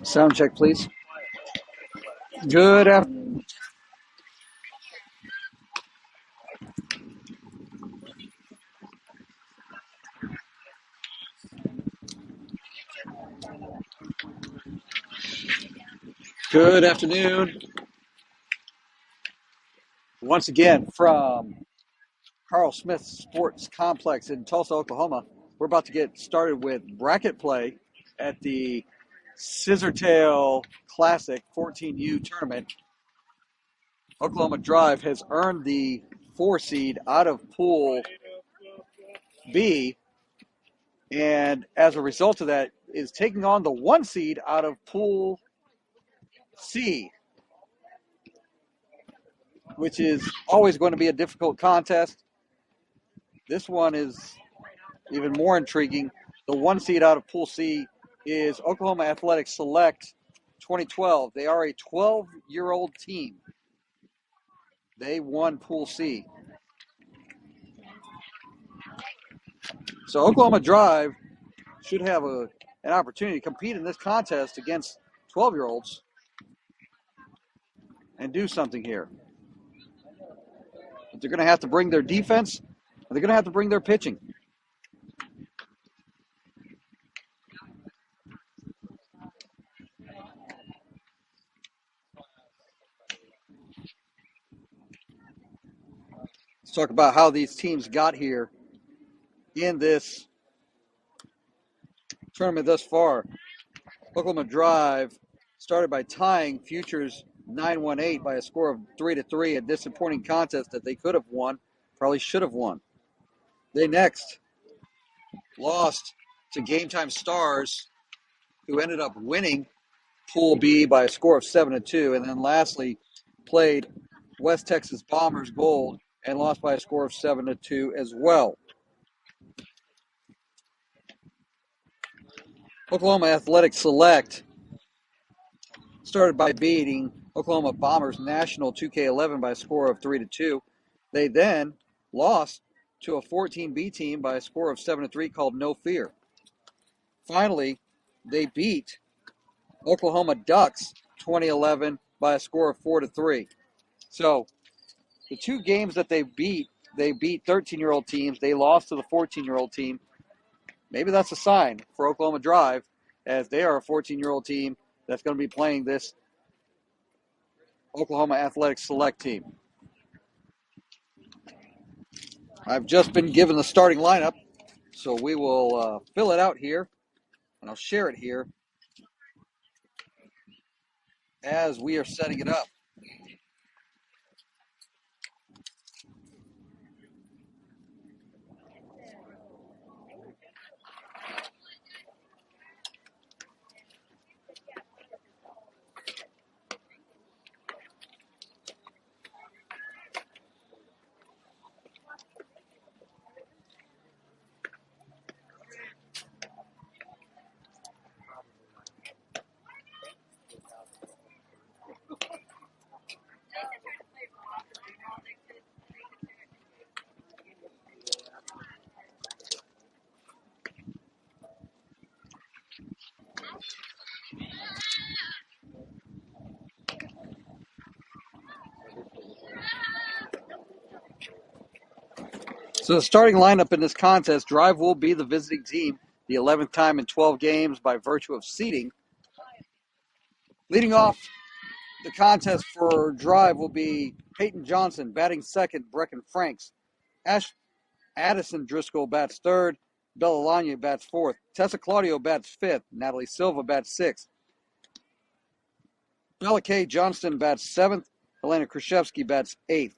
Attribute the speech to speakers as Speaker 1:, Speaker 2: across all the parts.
Speaker 1: Sound check, please. Good after- Good afternoon. Once again from Carl Smith Sports Complex in Tulsa, Oklahoma. We're about to get started with bracket play at the Scissortail Classic 14U tournament. Oklahoma Drive has earned the 4 seed out of Pool B, and as a result of that, is taking on the 1 seed out of Pool C, which is always going to be a difficult contest. This one is even more intriguing. The 1 seed out of Pool C is Oklahoma Athletic Select 2012. They are a 12-year-old team. They won Pool C. So Oklahoma Drive should have an opportunity to compete in this contest against 12-year-olds and do something here. But they're going to have to bring their defense, and they're going to have to bring their pitching. Let's talk about how these teams got here in this tournament thus far. Oklahoma Drive started by tying Futures 918 by a score of 3-3, a disappointing contest that they could have won, probably should have won. They next lost to Game Time Stars, who ended up winning Pool B by a score of 7-2, and then lastly played West Texas Bombers Gold and lost by a score of 7-2 as well. Oklahoma Athletic Select started by beating Oklahoma Bombers National 2K11 by a score of 3-2. They then lost to a 14B team by a score of 7-3 called No Fear. Finally, they beat Oklahoma Ducks 2011 by a score of 4-3. So the two games that they beat 13-year-old teams. They lost to the 14-year-old team. Maybe that's a sign for Oklahoma Drive, as they are a 14-year-old team that's going to be playing this Oklahoma Athletic Select team. I've just been given the starting lineup, so we will fill it out here, and I'll share it here as we are setting it up. So the starting lineup in this contest, Drive will be the visiting team, the 11th time in 12 games by virtue of seeding. Leading off the contest for Drive will be Peyton Johnson, batting second, Brecken Franks. Addison Driscoll bats third, Bella Lanya bats fourth, Tessa Claudio bats fifth, Natalie Silva bats sixth, Bella K. Johnston bats seventh, Helena Krzyzewski bats eighth,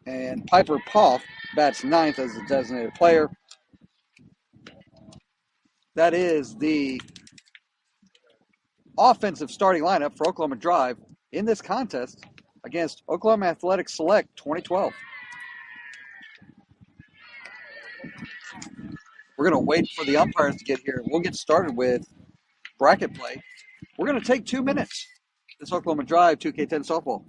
Speaker 1: and Piper Poff bats ninth as a designated player. That is the offensive starting lineup for Oklahoma Drive in this contest against Oklahoma Athletic Select 2012. We're going to wait for the umpires to get here. We'll get started with bracket play. We're going to take 2 minutes. This Oklahoma Drive 2K10 softball.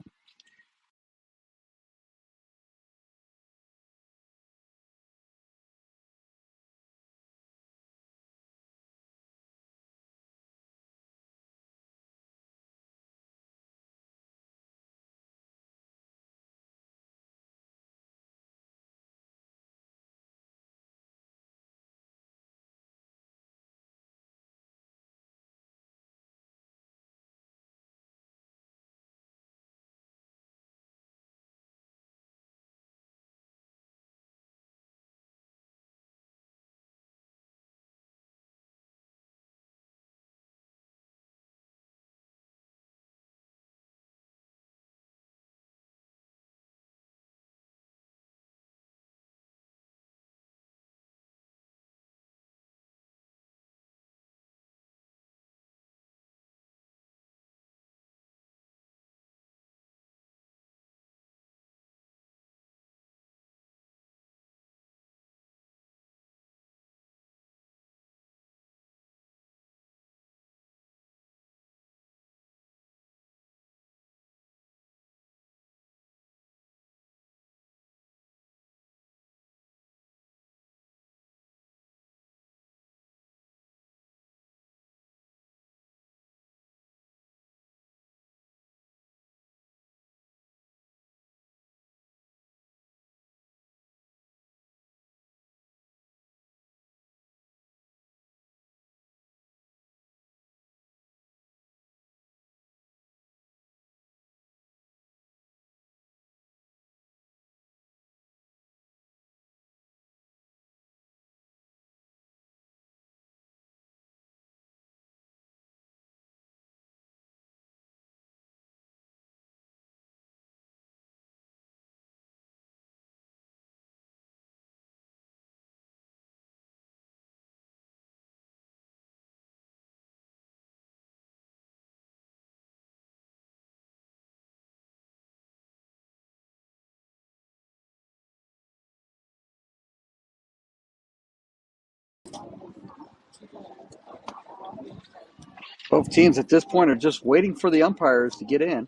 Speaker 1: Both teams at this point are just waiting for the umpires to get in.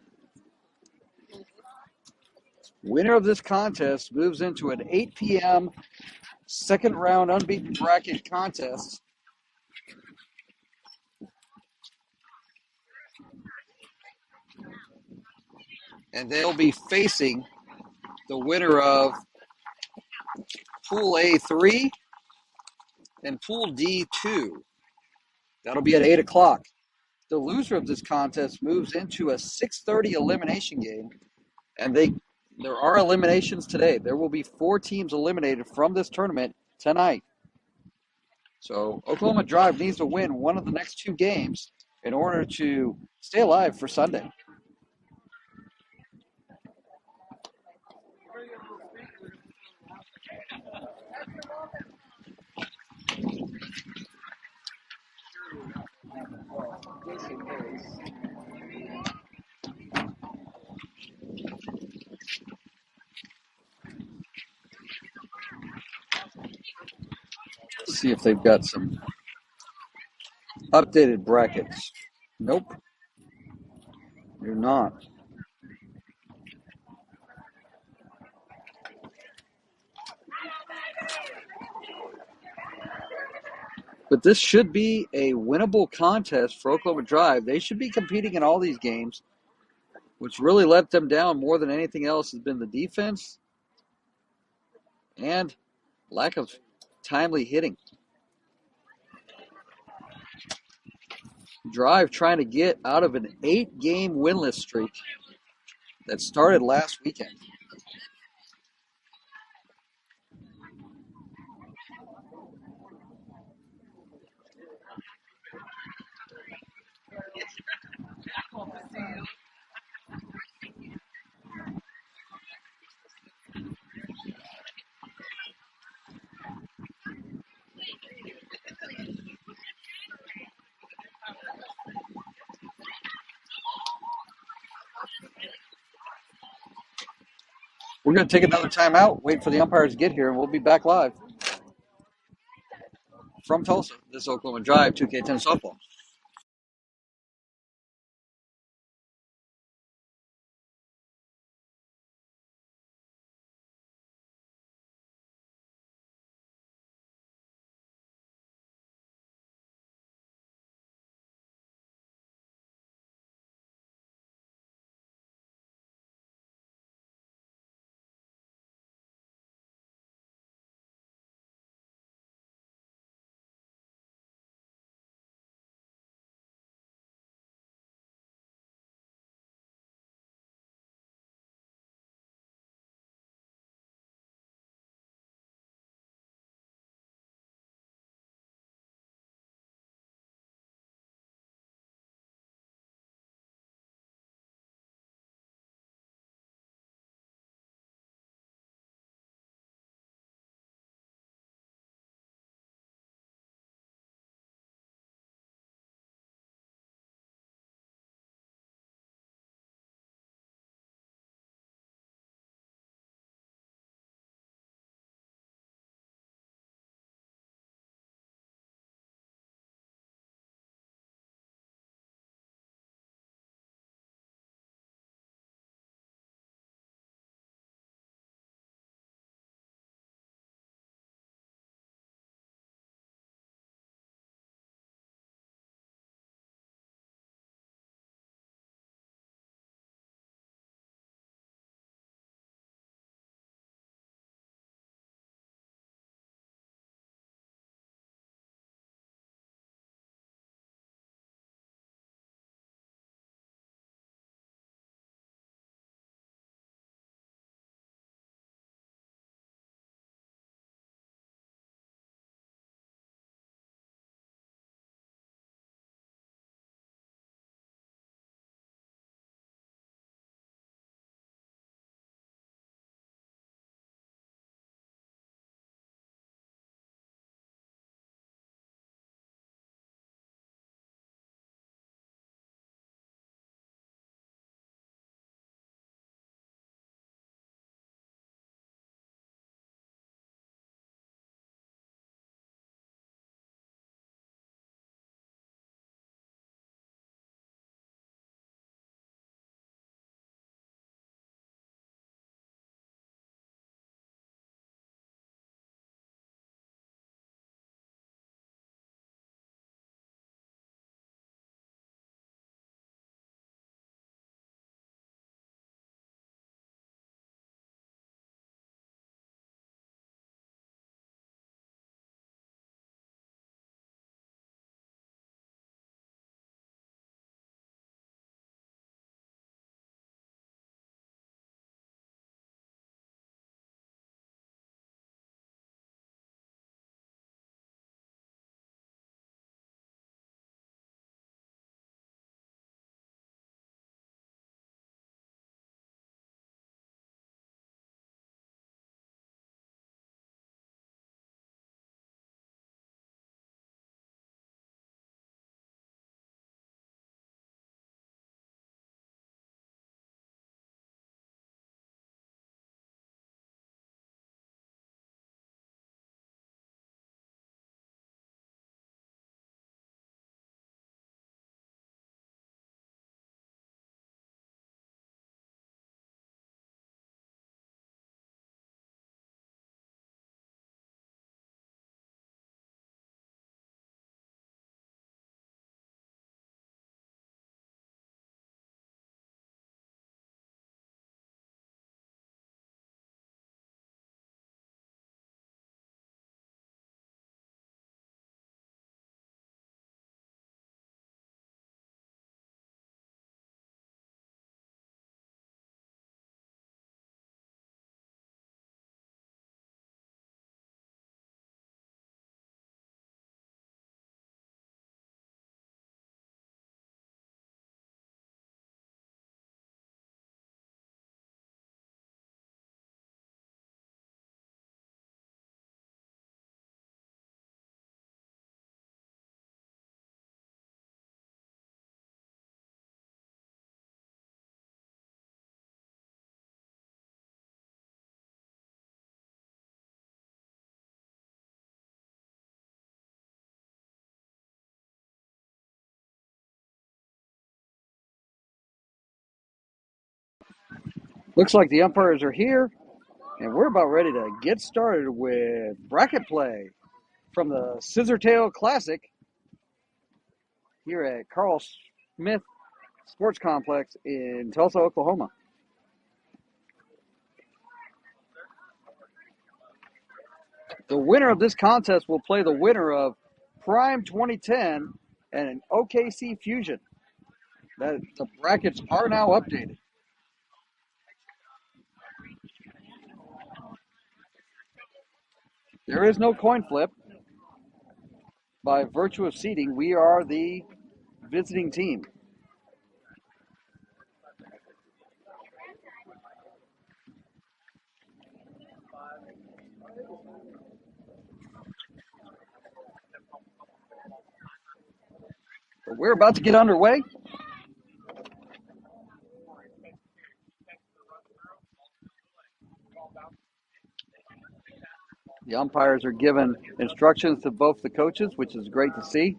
Speaker 1: Winner of this contest moves into an 8 p.m. second round unbeaten bracket contest. And they'll be facing the winner of Pool A3 and Pool D2. That'll be at 8 o'clock. The loser of this contest moves into a 6:30 elimination game, and there are eliminations today. There will be 4 teams eliminated from this tournament tonight. So Oklahoma Drive needs to win one of the next 2 games in order to stay alive for Sunday. Let's see if they've got some updated brackets. Nope, you're not. But this should be a winnable contest for Oklahoma Drive. They should be competing in all these games. What's really let them down more than anything else has been the defense and lack of timely hitting. Drive trying to get out of an 8-game winless streak that started last weekend. We're going to take another timeout, wait for the umpires to get here, and we'll be back live from Tulsa. This is Oklahoma Drive 2K10 softball. Looks like the umpires are here, and we're about ready to get started with bracket play from the Scissortail Classic here at Carl Smith Sports Complex in Tulsa, Oklahoma. The winner of this contest will play the winner of Prime 2010 and an OKC Fusion. The brackets are now updated. There is no coin flip. By virtue of seeding, we are the visiting team. But we're about to get underway. The umpires are given instructions to both the coaches, which is great to see,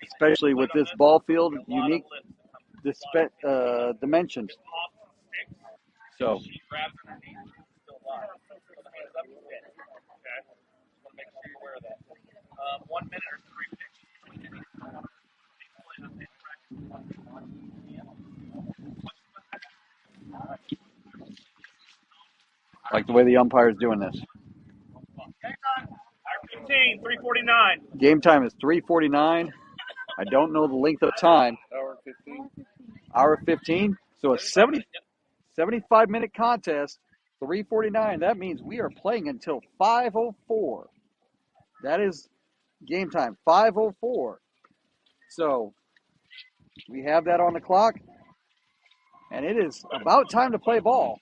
Speaker 1: especially with this ball field, unique dimensions. So, like the way the umpire is doing this. Game time is 3:49. I don't know the length of time. Hour 15. So a 75-minute contest, 3:49. That means we are playing until 5:04. That is game time, 5:04. So we have that on the clock, and it is about time to play ball.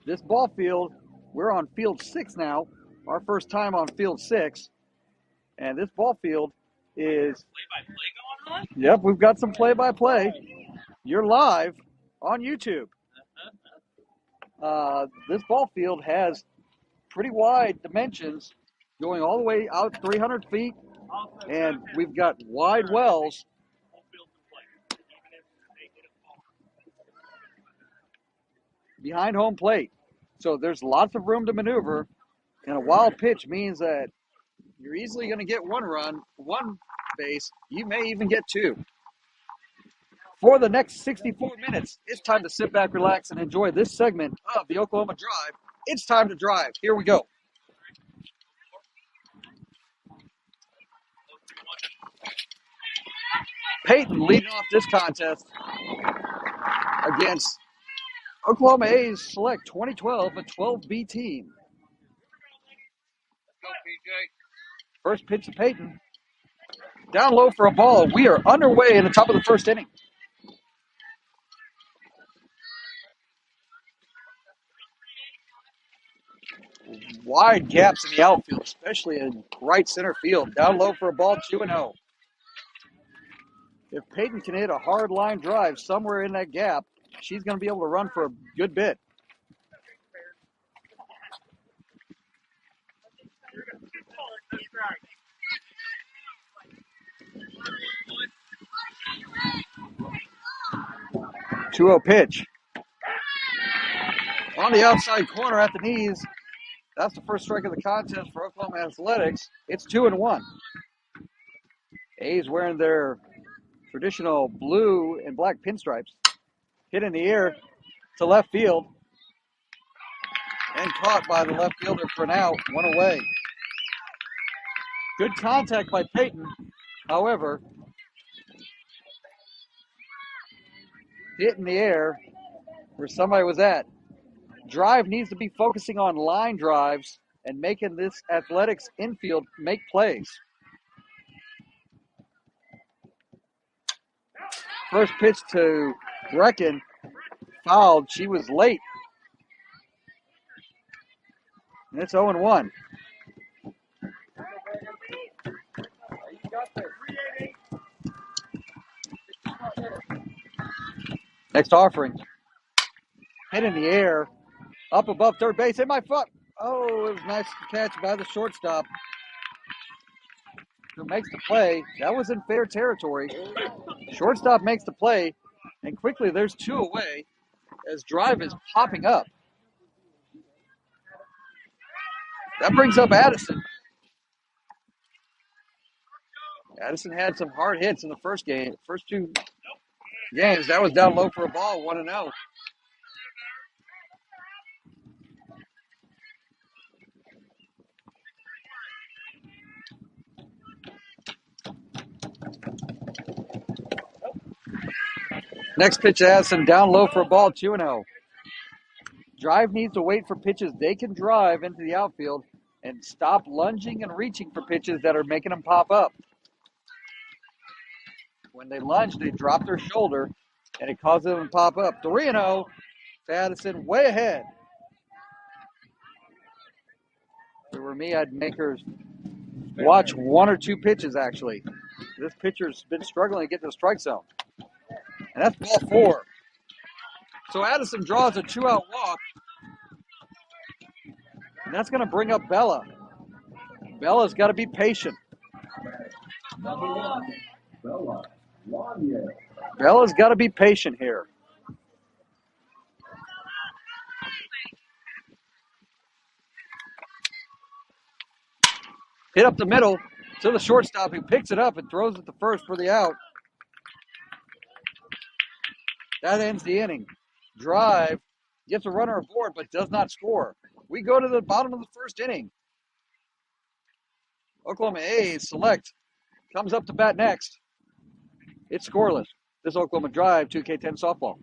Speaker 1: This ball field, we're on field 6 now, our first time on field 6, and this ball field is play-by-play going on? Yep, we've got some play-by-play. You're live on YouTube. This ball field has pretty wide dimensions, going all the way out 300 feet, and we've got wide wells. Behind home plate. So there's lots of room to maneuver, and a wild pitch means that you're easily going to get one run, one base. You may even get two. For the next 64 minutes, it's time to sit back, relax, and enjoy this segment of the Oklahoma Drive. It's time to drive. Here we go. Peyton leading off this contest against Oklahoma A's Select 2012, a 12B team.
Speaker 2: Go, PJ.
Speaker 1: First pitch to Peyton. Down low for a ball. We are underway in the top of the first inning. Wide gaps in the outfield, especially in right center field. Down low for a ball, 2-0. If Peyton can hit a hard line drive somewhere in that gap, she's going to be able to run for a good bit. Two-0 pitch. On the outside corner at the knees. That's the first strike of the contest for Oklahoma Athletics. It's 2-1. A's wearing their traditional blue and black pinstripes. Hit in the air to left field. And caught by the left fielder for an out. One away. Good contact by Peyton. However, hit in the air where somebody was at. Drive needs to be focusing on line drives and making this Athletics infield make plays. First pitch to Brecken, fouled. She was late. And it's 0-1. Next offering. Hit in the air. Up above third base. Hit my foot. Oh, it was a nice catch by the shortstop, who makes the play. That was in fair territory. Shortstop makes the play, and quickly there's two away. as drive is popping up. That brings up Addison. Addison had some hard hits in the first two games. That was down low for a ball, 1-0. Next pitch to Addison, down low for a ball, 2-0. Drive needs to wait for pitches they can drive into the outfield and stop lunging and reaching for pitches that are making them pop up. When they lunge, they drop their shoulder, and it causes them to pop up. 3-0 to Addison, way ahead. If it were me, I'd make her watch one or two pitches, actually. This pitcher's been struggling to get to the strike zone. And that's ball 4. So Addison draws a 2-out walk. And that's going to bring up Bella. Bella's got to be patient. Bella's got to be patient here. Hit up the middle to the shortstop, who picks it up and throws it to first for the out. That ends the inning. Drive gets a runner aboard but does not score. We go to the bottom of the first inning. Oklahoma A's Select comes up to bat next. It's scoreless. This Oklahoma Drive 2K10 softball.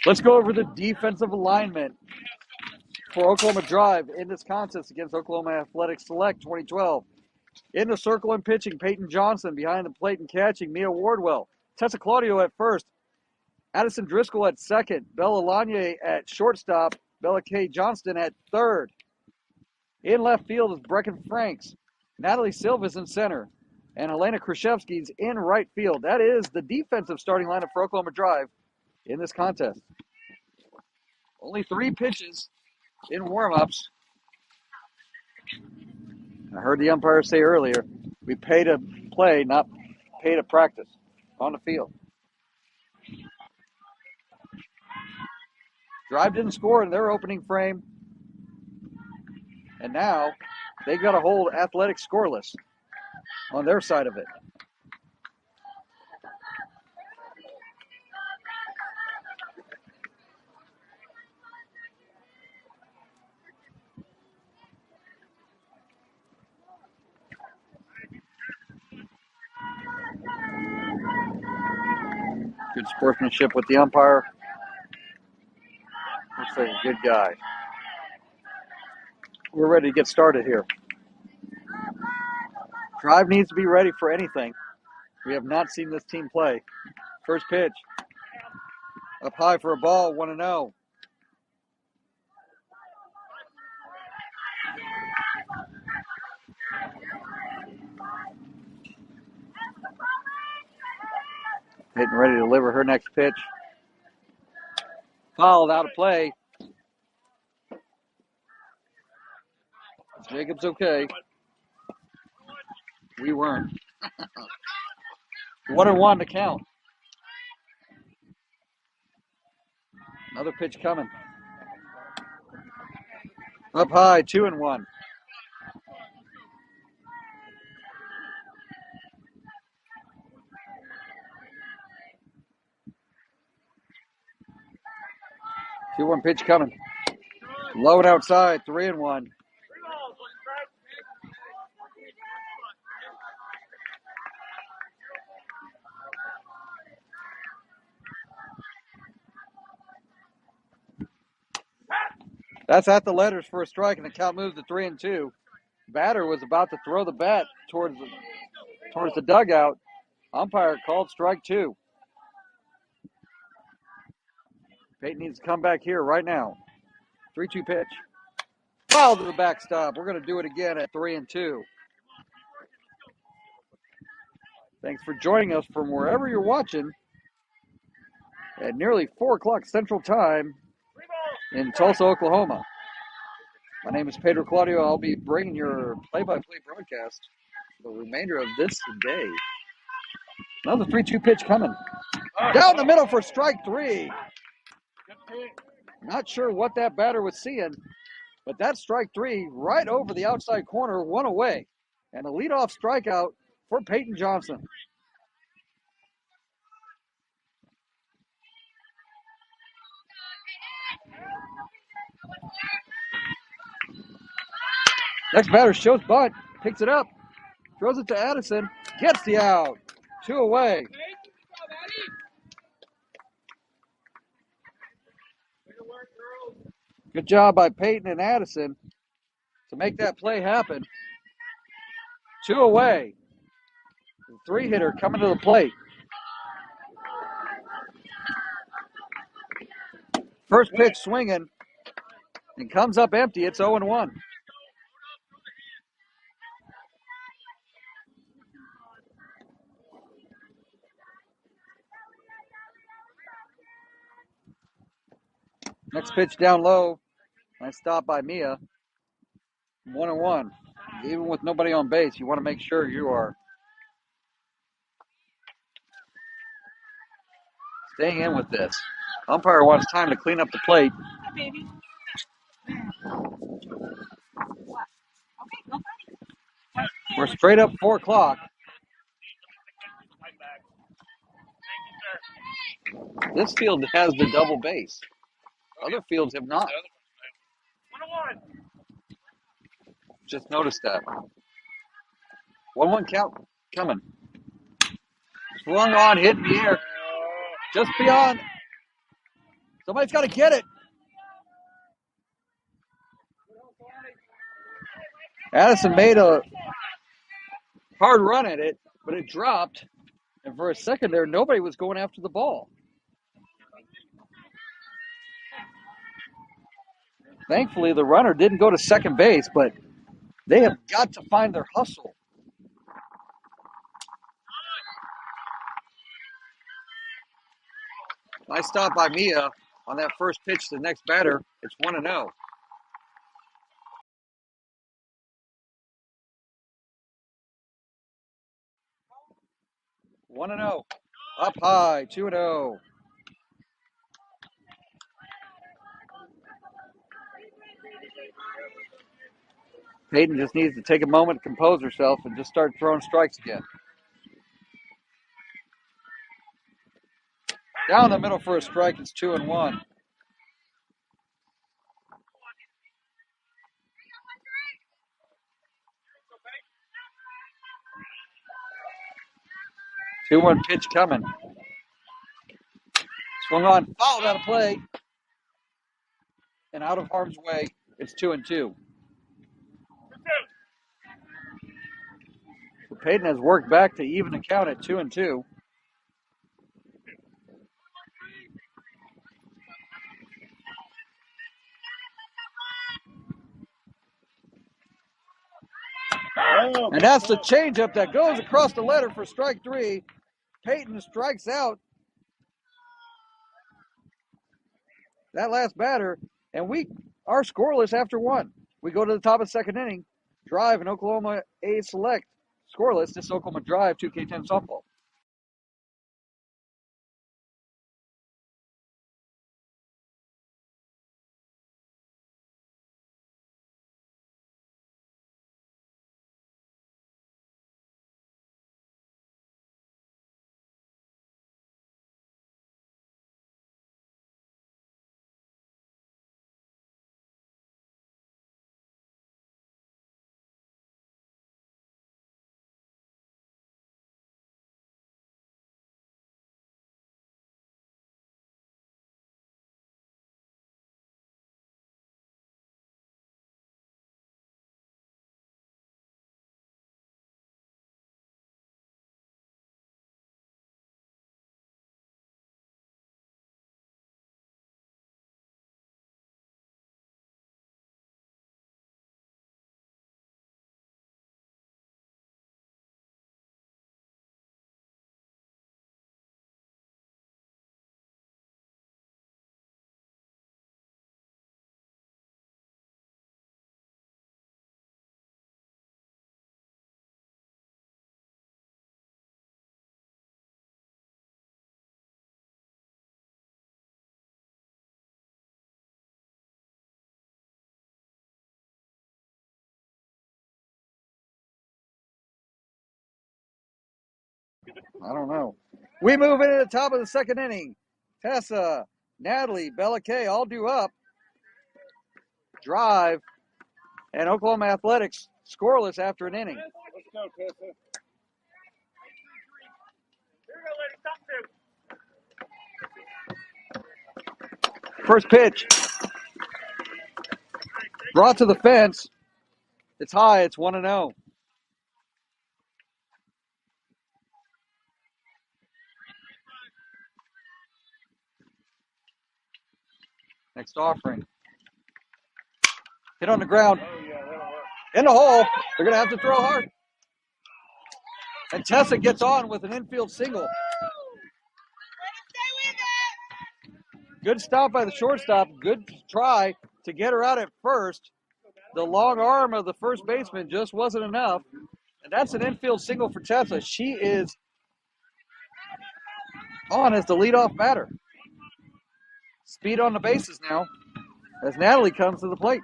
Speaker 1: Let's go over the defensive alignment for Oklahoma Drive in this contest against Oklahoma Athletic Select 2012. In the circle and pitching, Peyton Johnson. Behind the plate and catching, Mia Wardwell. Tessa Claudio at first. Addison Driscoll at second. Bella Lanier at shortstop. Bella K. Johnston at third. In left field is Brecken Franks. Natalie Silva's in center. And Helena Krzyzewski's in right field. That is the defensive starting lineup for Oklahoma Drive in this contest. Only 3 pitches in warm-ups. I heard the umpire say earlier, we pay to play, not pay to practice on the field. Drive didn't score in their opening frame. And now they've got to hold Athletic scoreless on their side of it. Good sportsmanship with the umpire. Looks like a good guy. We're ready to get started here. Drive needs to be ready for anything. We have not seen this team play. First pitch. Up high for a ball, 1-0. Getting ready to deliver her next pitch. Fouled out of play. Jacob's okay. We weren't. 1-1 to count. Another pitch coming. Up high, 2-1. Two-one pitch coming. Low and outside, 3-1. That's at the letters for a strike, and the count moves to 3-2. Batter was about to throw the bat towards the dugout. Umpire called strike 2. Peyton needs to come back here right now. 3-2 pitch. Foul to the backstop. We're going to do it again at 3-2. Thanks for joining us from wherever you're watching at nearly 4 o'clock Central Time in Tulsa, Oklahoma. My name is Pedro Claudio. I'll be bringing your play-by-play broadcast for the remainder of this day. Another 3-2 pitch coming. Down the middle for strike 3. Not sure what that batter was seeing, but that's strike 3 right over the outside corner, 1 away. And a leadoff strikeout for Peyton Johnson. Next batter shows bunt, picks it up, throws it to Addison, gets the out. 2 away. Good job by Peyton and Addison to make that play happen. 2 away. The 3-hitter coming to the plate. First pitch swinging and comes up empty. It's 0-1. Next pitch down low. Nice stop by Mia. 1-1. Even with nobody on base, you want to make sure you are staying in with this. Umpire wants time to clean up the plate.
Speaker 2: Hi, baby. What? Okay, go buddy.
Speaker 1: We're straight up 4 o'clock. This field has the double base. Other fields have not. Just noticed that. 1-1 count coming. Swung on, hit in the air. Just beyond. Somebody's got to get it. Addison made a hard run at it, but it dropped. And for a second there, nobody was going after the ball. Thankfully, the runner didn't go to second base, but they have got to find their hustle. Nice stop by Mia on that first pitch to the next batter. It's 1-0. Up high, 2-0. Peyton just needs to take a moment to compose herself and just start throwing strikes again. Down the middle for a strike, it's 2-1. Two-one pitch coming. Swung on, fouled out of play. And out of harm's way, it's 2-2. So Peyton has worked back to even the count at 2-2. And that's the changeup that goes across the letter for strike 3. Peyton strikes out that last batter, and we are scoreless after 1. We go to the top of the second inning. Drive in Oklahoma A Select. Scoreless. This is Oklahoma Drive 2K10 softball. I don't know. We move into the top of the second inning. Tessa, Natalie, Bella Kay all due up. Drive, and Oklahoma Athletics scoreless after an inning.
Speaker 3: Let's go, Tessa.
Speaker 1: First pitch. Brought to the fence. It's high. It's 1-0. Next offering. Hit on the ground.
Speaker 3: Oh, yeah, that'll work.
Speaker 1: In the hole. They're going to have to throw hard. And Tessa gets on with an infield single. Good stop by the shortstop. Good try to get her out at first. The long arm of the first baseman just wasn't enough. And that's an infield single for Tessa. She is on as the leadoff batter. Speed on the bases now as Natalie comes to the plate.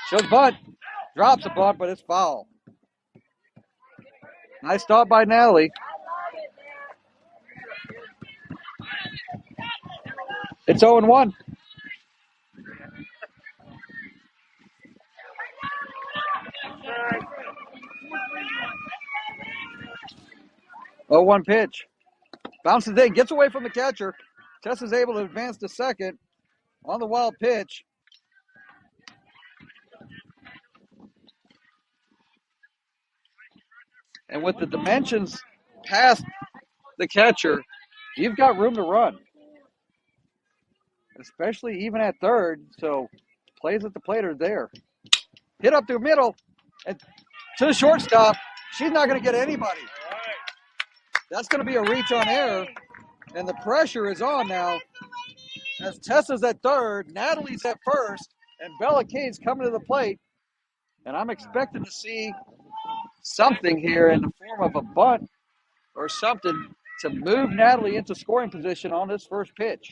Speaker 1: Shows bunt. Drops a bunt, but it's foul. Nice stop by Natalie. It's 0-1. Oh, 1 pitch. Bounces in, gets away from the catcher. Tessa's able to advance to second on the wild pitch. And with the dimensions past the catcher, you've got room to run. Especially even at third, so plays at the plate are there. Hit up the middle and to the shortstop. She's not going to get anybody. That's going to be a reach on error, and the pressure is on now as Tessa's at third, Natalie's at first, and Bella Kay's coming to the plate. And I'm expecting to see something here in the form of a bunt or something to move Natalie into scoring position on this first pitch.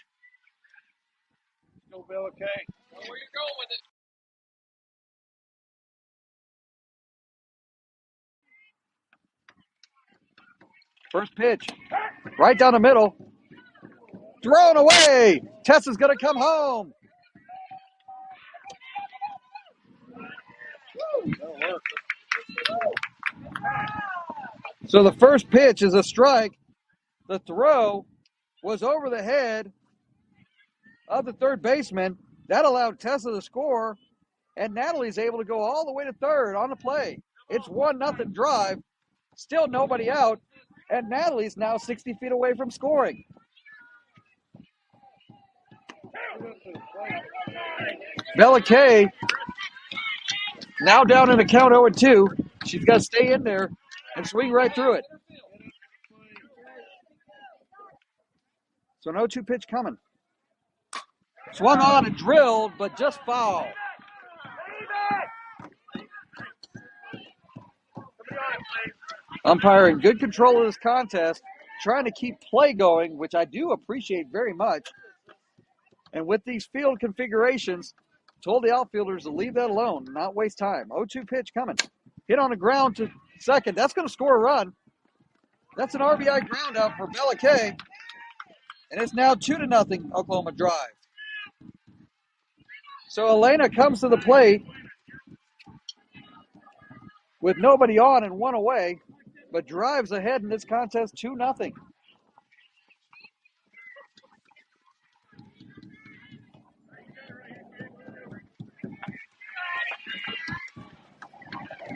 Speaker 3: Go, Bella Kay. Where you going with it?
Speaker 1: First pitch, right down the middle. Thrown away. Tessa's going to come home. So the first pitch is a strike. The throw was over the head of the third baseman. That allowed Tessa to score, and Natalie's able to go all the way to third on the play. It's 1-0 drive. Still nobody out, and Natalie's now 60 feet away from scoring. Bella Kay now down in the count 0-2. She's got to stay in there and swing right through it. So an 0-2 pitch coming. Swung on and drilled, but just foul. Umpire in good control of this contest, trying to keep play going, which I do appreciate very much. And with these field configurations, told the outfielders to leave that alone, not waste time. 0-2 pitch coming. Hit on the ground to second. That's going to score a run. That's an RBI ground out for Bella Kay. And it's now 2-0 Oklahoma Drive. So Elena comes to the plate with nobody on and one away, but drives ahead in this contest 2-0.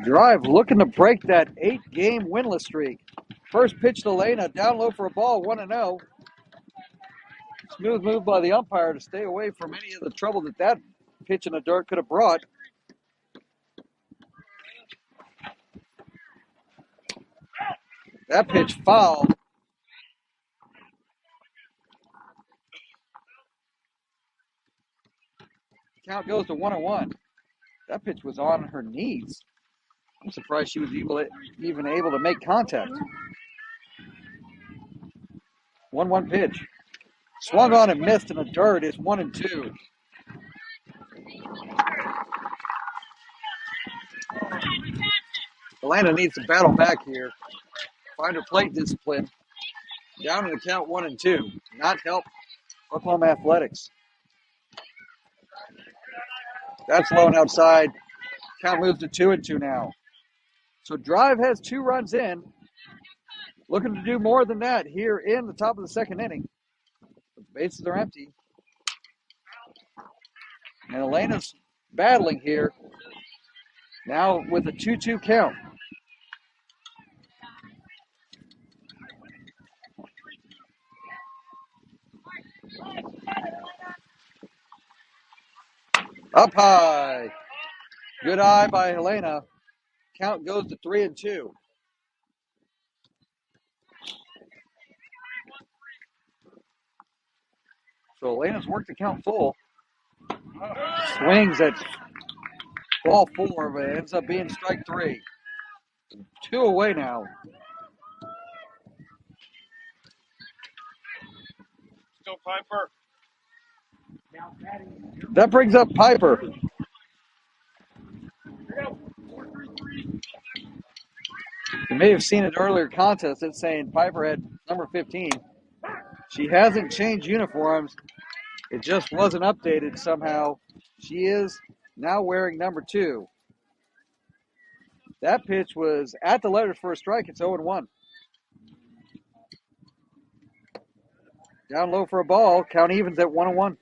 Speaker 1: Drive looking to break that 8-game winless streak. First pitch to Elena, down low for a ball, 1-0. Smooth move by the umpire to stay away from any of the trouble that pitch in the dirt could have brought. That pitch foul. Count goes to 1-1. That pitch was on her knees. I'm surprised she was even able to make contact. 1-1 pitch. Swung on and missed in the dirt. It's 1-2. Atlanta needs to battle back here. Find her plate discipline. Down in the count 1-2. Not help Oklahoma Athletics. That's low and outside. Count moves to 2-2 now. So Drive has 2 runs in. Looking to do more than that here in the top of the second inning. The bases are empty. And Elena's battling here. Now with a 2-2 count. Up high. Good eye by Helena. Count goes to 3-2. So Elena's worked the count full. Swings at ball 4, but it ends up being strike 3. 2 away now.
Speaker 3: Still Piper.
Speaker 1: That brings up Piper. You may have seen it earlier contest. It's saying Piper had number 15. She hasn't changed uniforms. It just wasn't updated somehow. She is now wearing number 2. That pitch was at the letters for a strike. It's 0-1. Down low for a ball. Count evens at 1-1.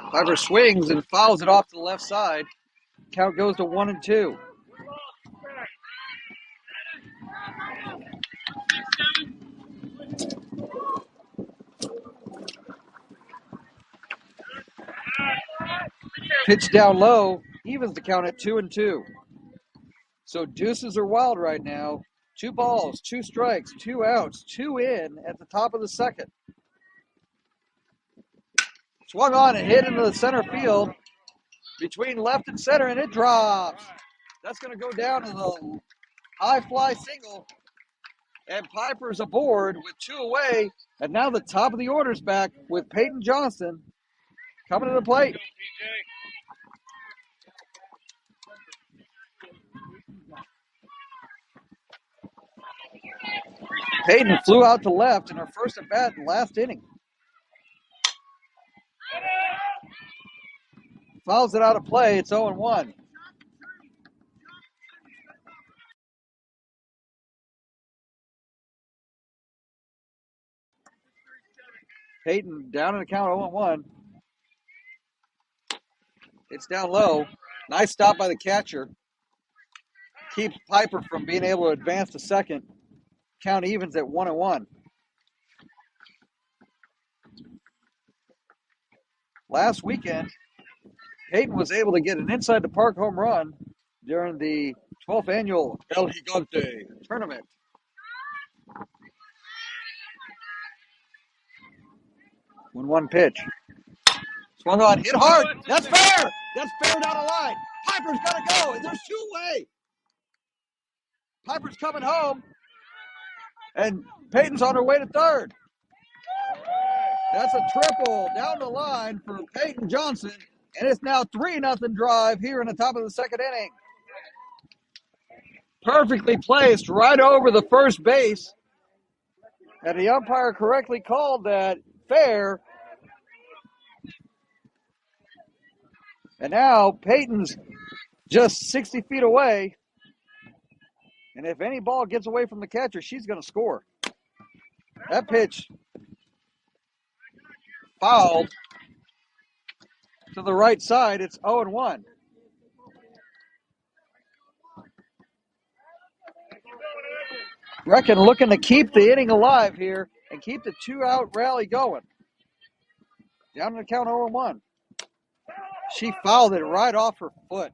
Speaker 1: Piper swings and fouls it off to the left side. Count goes to 1-2. Pitch down low, evens the count at 2-2. So deuces are wild right now. 2 balls, 2 strikes, 2 outs, 2 in at the top of the second. Swung on and hit into the center field between left and center, and it drops. That's going to go down as a high fly single. And Piper's aboard with 2 away. And now the top of the order's back with Peyton Johnson coming to the plate. Peyton flew out to left in her first at bat in last inning. Fouls it out of play. It's 0-1. Peyton down in the count 0-1. It's down low. Nice stop by the catcher. Keeps Piper from being able to advance to second. Count evens at 1-1. Last weekend, Peyton was able to get an inside the park home run during the 12th annual El Gigante tournament. When 1 pitch. Swung on, hit hard. That's fair. That's fair down the line. Piper's got to go. There's 2 away. Piper's coming home. And Peyton's on her way to third. That's a triple down the line for Peyton Johnson. And it's now 3-0 drive here in the top of the second inning. Perfectly placed right over the first base. And the umpire correctly called that fair. And now Peyton's just 60 feet away. And if any ball gets away from the catcher, she's going to score. That pitch fouled to the right side. It's 0-1. Brecken looking to keep the inning alive here and keep the 2-out rally going. Down to the count 0-1. She fouled it right off her foot.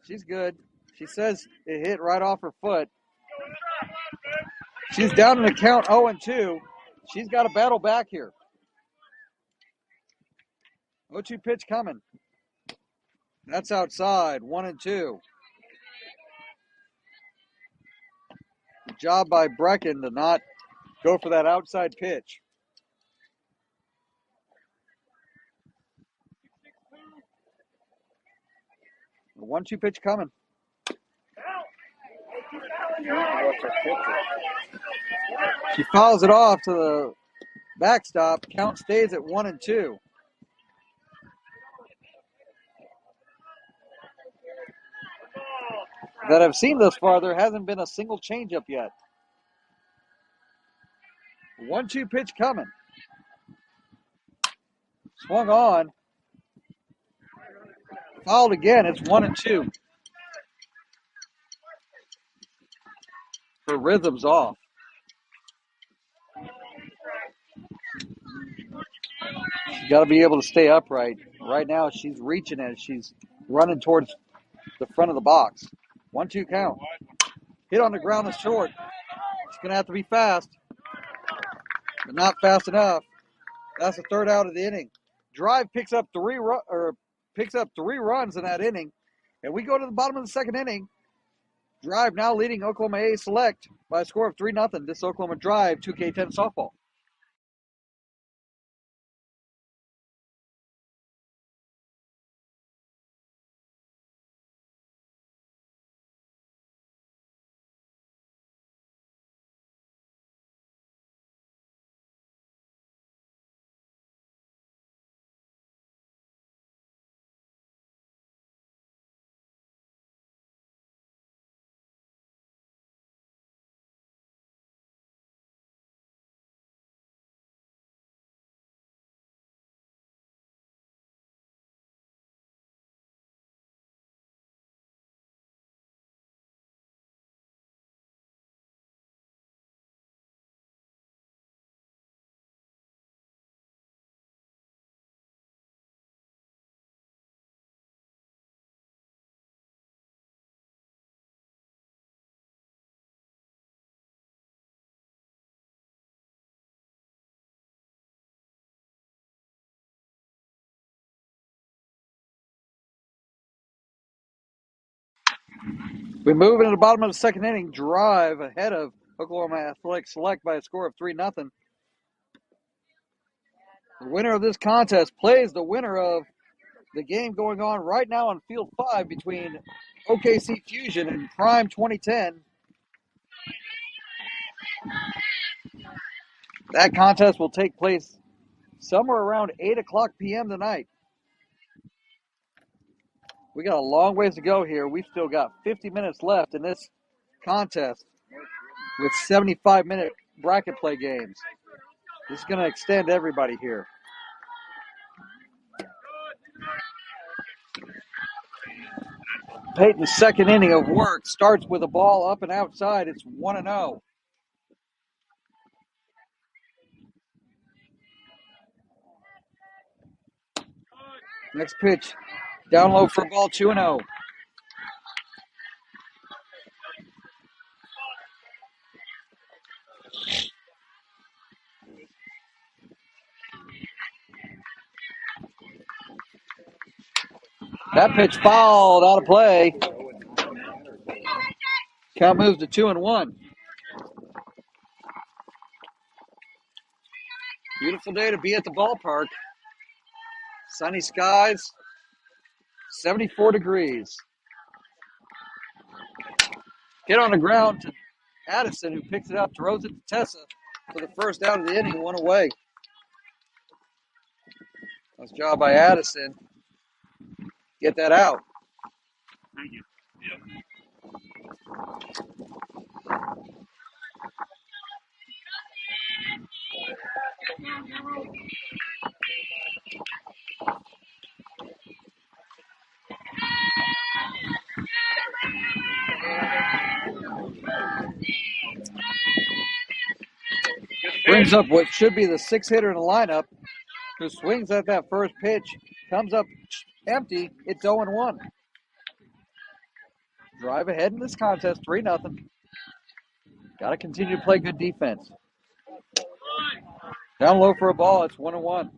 Speaker 1: She's good. She says it hit right off her foot. She's down in the count 0-2. She's got to battle back here. 0-2 pitch coming. That's outside. 1-2. job by Brecken to not go for that outside pitch. The 1-2 pitch coming. She fouls it off to the backstop. Count stays at 1-2. That I've seen thus far, there hasn't been a single changeup yet. 1-2 pitch coming. Swung on. Fouled again. It's 1-2. Her rhythm's off. She's got to be able to stay upright. Right now, she's reaching as she's running towards the front of the box. 1-2 count. Hit on the ground is short. It's going to have to be fast, but not fast enough. That's the third out of the inning. Drive picks up three runs in that inning, and we go to the bottom of the second inning. Drive now leading Oklahoma A Select by a score of 3-0. This Oklahoma Drive 2K10 softball. We move into the bottom of the second inning. Drive ahead of Oklahoma Athletic Select by a score of 3-0. The winner of this contest plays the winner of the game going on right now on Field 5 between OKC Fusion and Prime 2010. That contest will take place somewhere around 8 o'clock p.m. tonight. We got a long ways to go here. We've still got 50 minutes left in this contest with 75-minute bracket play games. This is going to extend everybody here. Peyton's second inning of work starts with a ball up and outside. It's 1-0. Next pitch, down low for a ball, 2-0. That pitch fouled out of play. Count moves to 2-1. Beautiful day to be at the ballpark. Sunny skies, 74 degrees. Hit on the ground to Addison, who picks it up, throws it to Tessa for the first out of the inning, one away. Nice job by Addison. Get that out.
Speaker 3: Thank you. Yep.
Speaker 1: Brings up what should be the sixth hitter in the lineup, who swings at that first pitch, comes up empty. It's 0-1. Drive ahead in this contest, 3-0. Got to continue to play good defense. Down low for a ball, it's 1-1.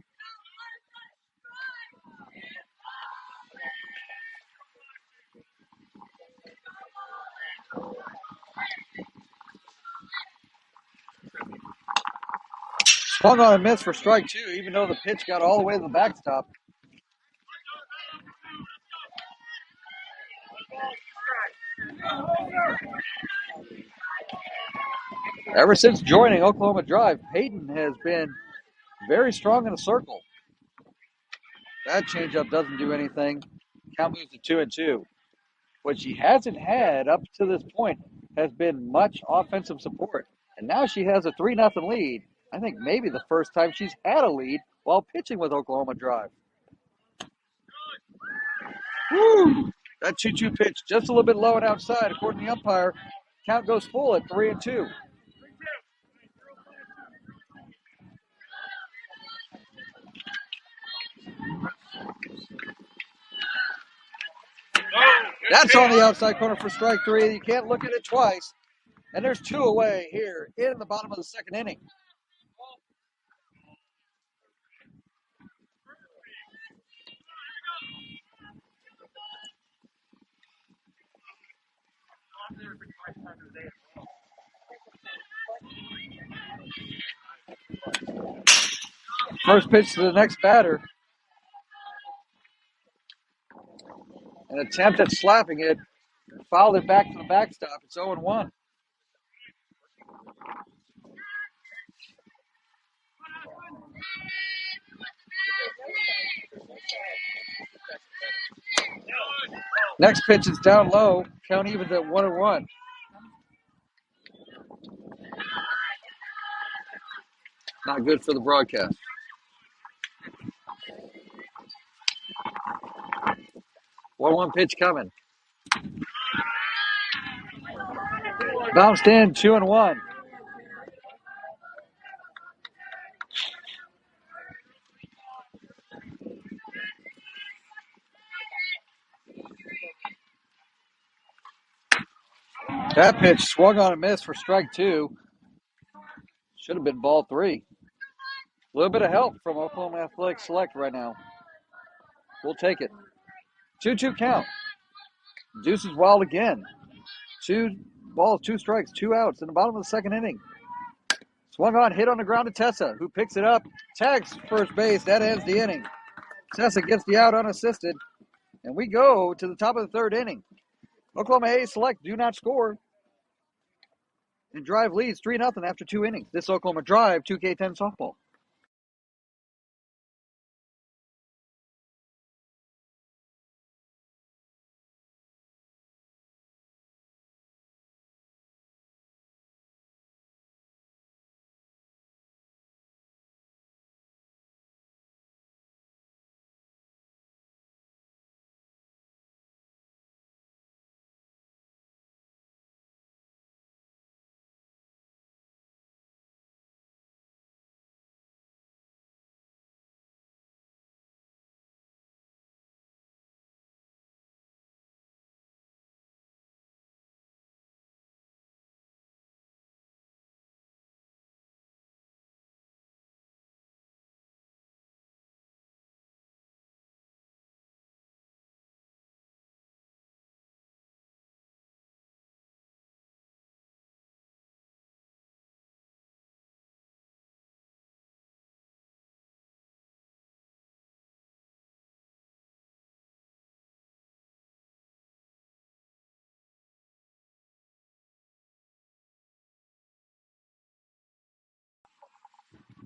Speaker 1: Swung on a miss for strike two, even though the pitch got all the way to the backstop. Ever since joining Oklahoma Drive, Peyton has been very strong in the circle. That changeup doesn't do anything. Count moves to 2-2. What she hasn't had up to this point has been much offensive support. And now she has a 3-0 lead. I think maybe the first time she's had a lead while pitching with Oklahoma Drive. Woo! That 2-2 pitch just a little bit low and outside, according to the umpire. Count goes full at 3-2. That's on the outside corner for strike three. You can't look at it twice. And there's two away here in the bottom of the second inning. First pitch to the next batter. An attempt at slapping it. Fouled it back to the backstop. It's 0-1. Next pitch is down low. Count evens at 1-1. Not good for the broadcast. One pitch coming. Bounced in, 2-1. That pitch swung on a miss for strike two. Should have been ball three. A little bit of help from Oklahoma Athletic Select right now. We'll take it. 2-2 count. Deuce is wild again. 2 balls, 2 strikes, 2 outs in the bottom of the second inning. Swung on, hit on the ground to Tessa, who picks it up, tags first base. That ends the inning. Tessa gets the out unassisted, and we go to the top of the third inning. Oklahoma A Select do not score, and Drive leads 3-0 after 2 innings. This Oklahoma Drive 2K10 softball.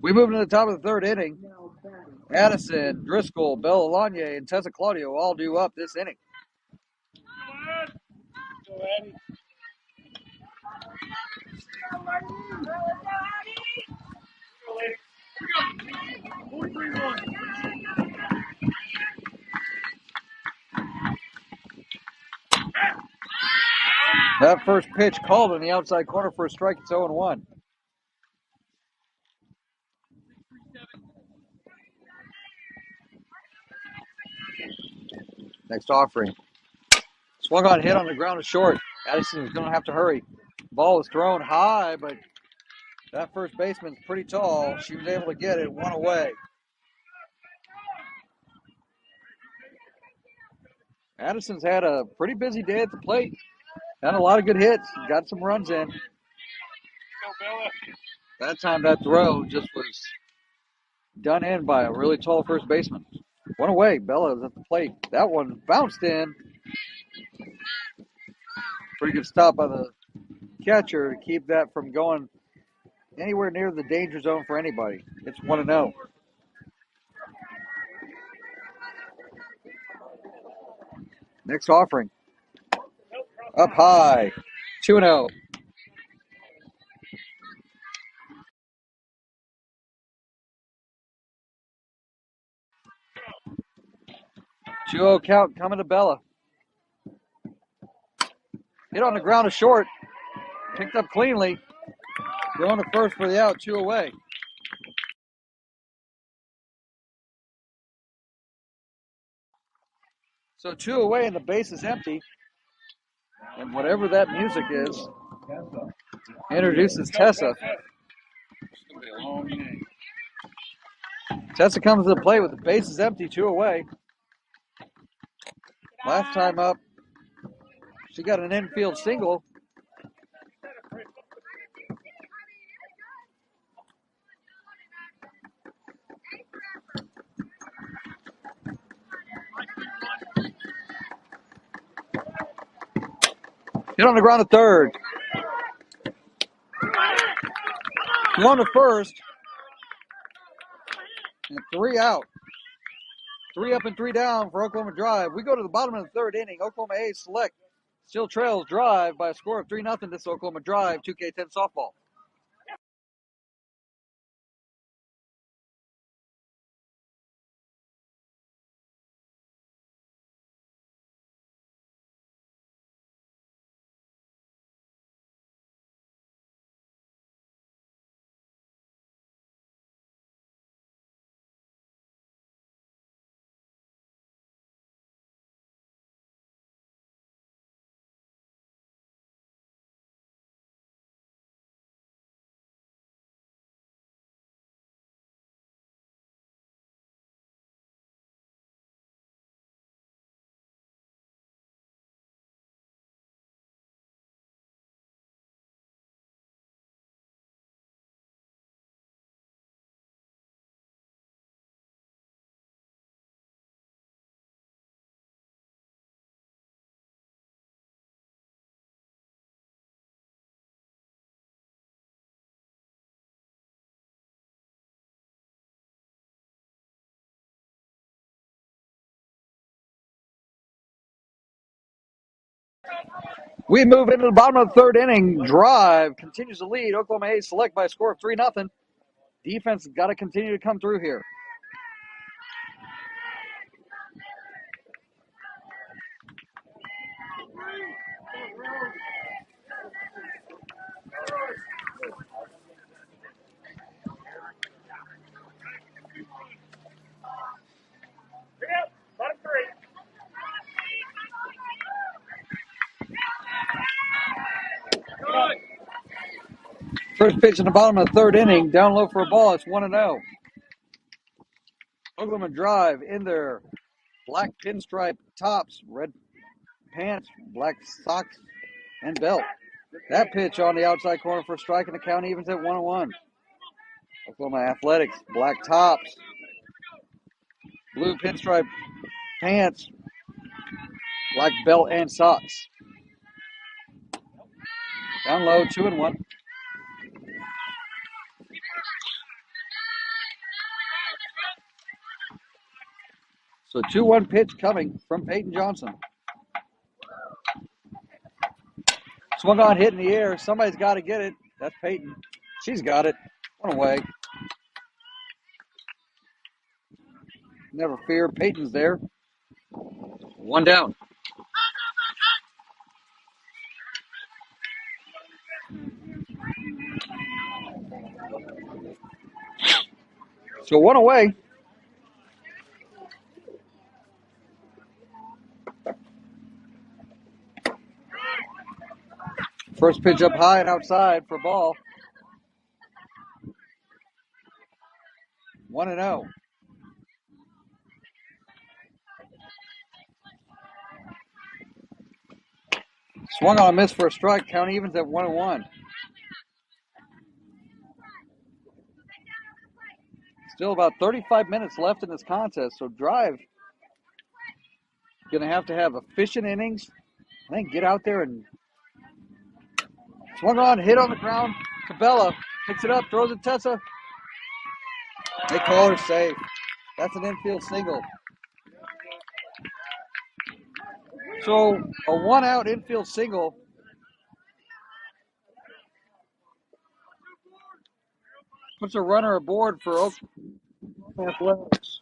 Speaker 1: We move to the top of the third inning. Addison, Driscoll, Bell Alanye, and Tessa Claudio all due up this inning. That first pitch called in the outside corner for a strike. It's 0-1. Next offering. Swung on, hit on the ground to short. Addison's going to have to hurry. Ball was thrown high, but that first baseman's pretty tall. She was able to get it 1 away. Addison's had a pretty busy day at the plate. Had a lot of good hits. Got some runs in. That time that throw just was Done in by a really tall first baseman. One away. Bella is at the plate. That one bounced in. Pretty good stop by the catcher to keep that from going anywhere near the danger zone for anybody. It's 1-0. Next offering. Up high. 2-0. 2-0 count coming to Bella. Hit on the ground to short. Picked up cleanly. Going to first for the out. 2 away. So 2 away and the base is empty. And whatever that music is, introduces Tessa.
Speaker 3: It's going to be a long game.
Speaker 1: Tessa comes to the plate with the bases empty, 2 away. Last time up, she got an infield single. Hit on the ground to third. 1 to first. And 3 out. 3 up and 3 down for Oklahoma Drive. We go to the bottom of the third inning. Oklahoma A Select still trails Drive by a score of 3-0. This is Oklahoma Drive 2K10 softball. We move into the bottom of the third inning. Drive continues to lead Oklahoma A Select by a score of 3-0. Defense has got to continue to come through here. First pitch in the bottom of the third inning. Down low for a ball. It's 1-0. Oklahoma Drive in their black pinstripe tops, red pants, black socks, and belt. That pitch on the outside corner for a strike, and the count evens at 1-1. Oklahoma Athletics, black tops, blue pinstripe pants, black belt and socks. Down low, 2-1. So 2-1 pitch coming from Peyton Johnson. Swung on, hit in the air. Somebody's got to get it. That's Peyton. She's got it. 1 away. Never fear. Peyton's there. 1 down. So 1 away. First pitch up high and outside for ball. 1-0. Swung on a miss for a strike. Count evens at 1-1. Still about 35 minutes left in this contest, so Drive going to have efficient innings. I think get out there and swung on, hit on the ground. Cabela picks it up, throws it Tessa. They call her safe. That's an infield single. So a one-out infield single. Puts a runner aboard for Oakland Athletics.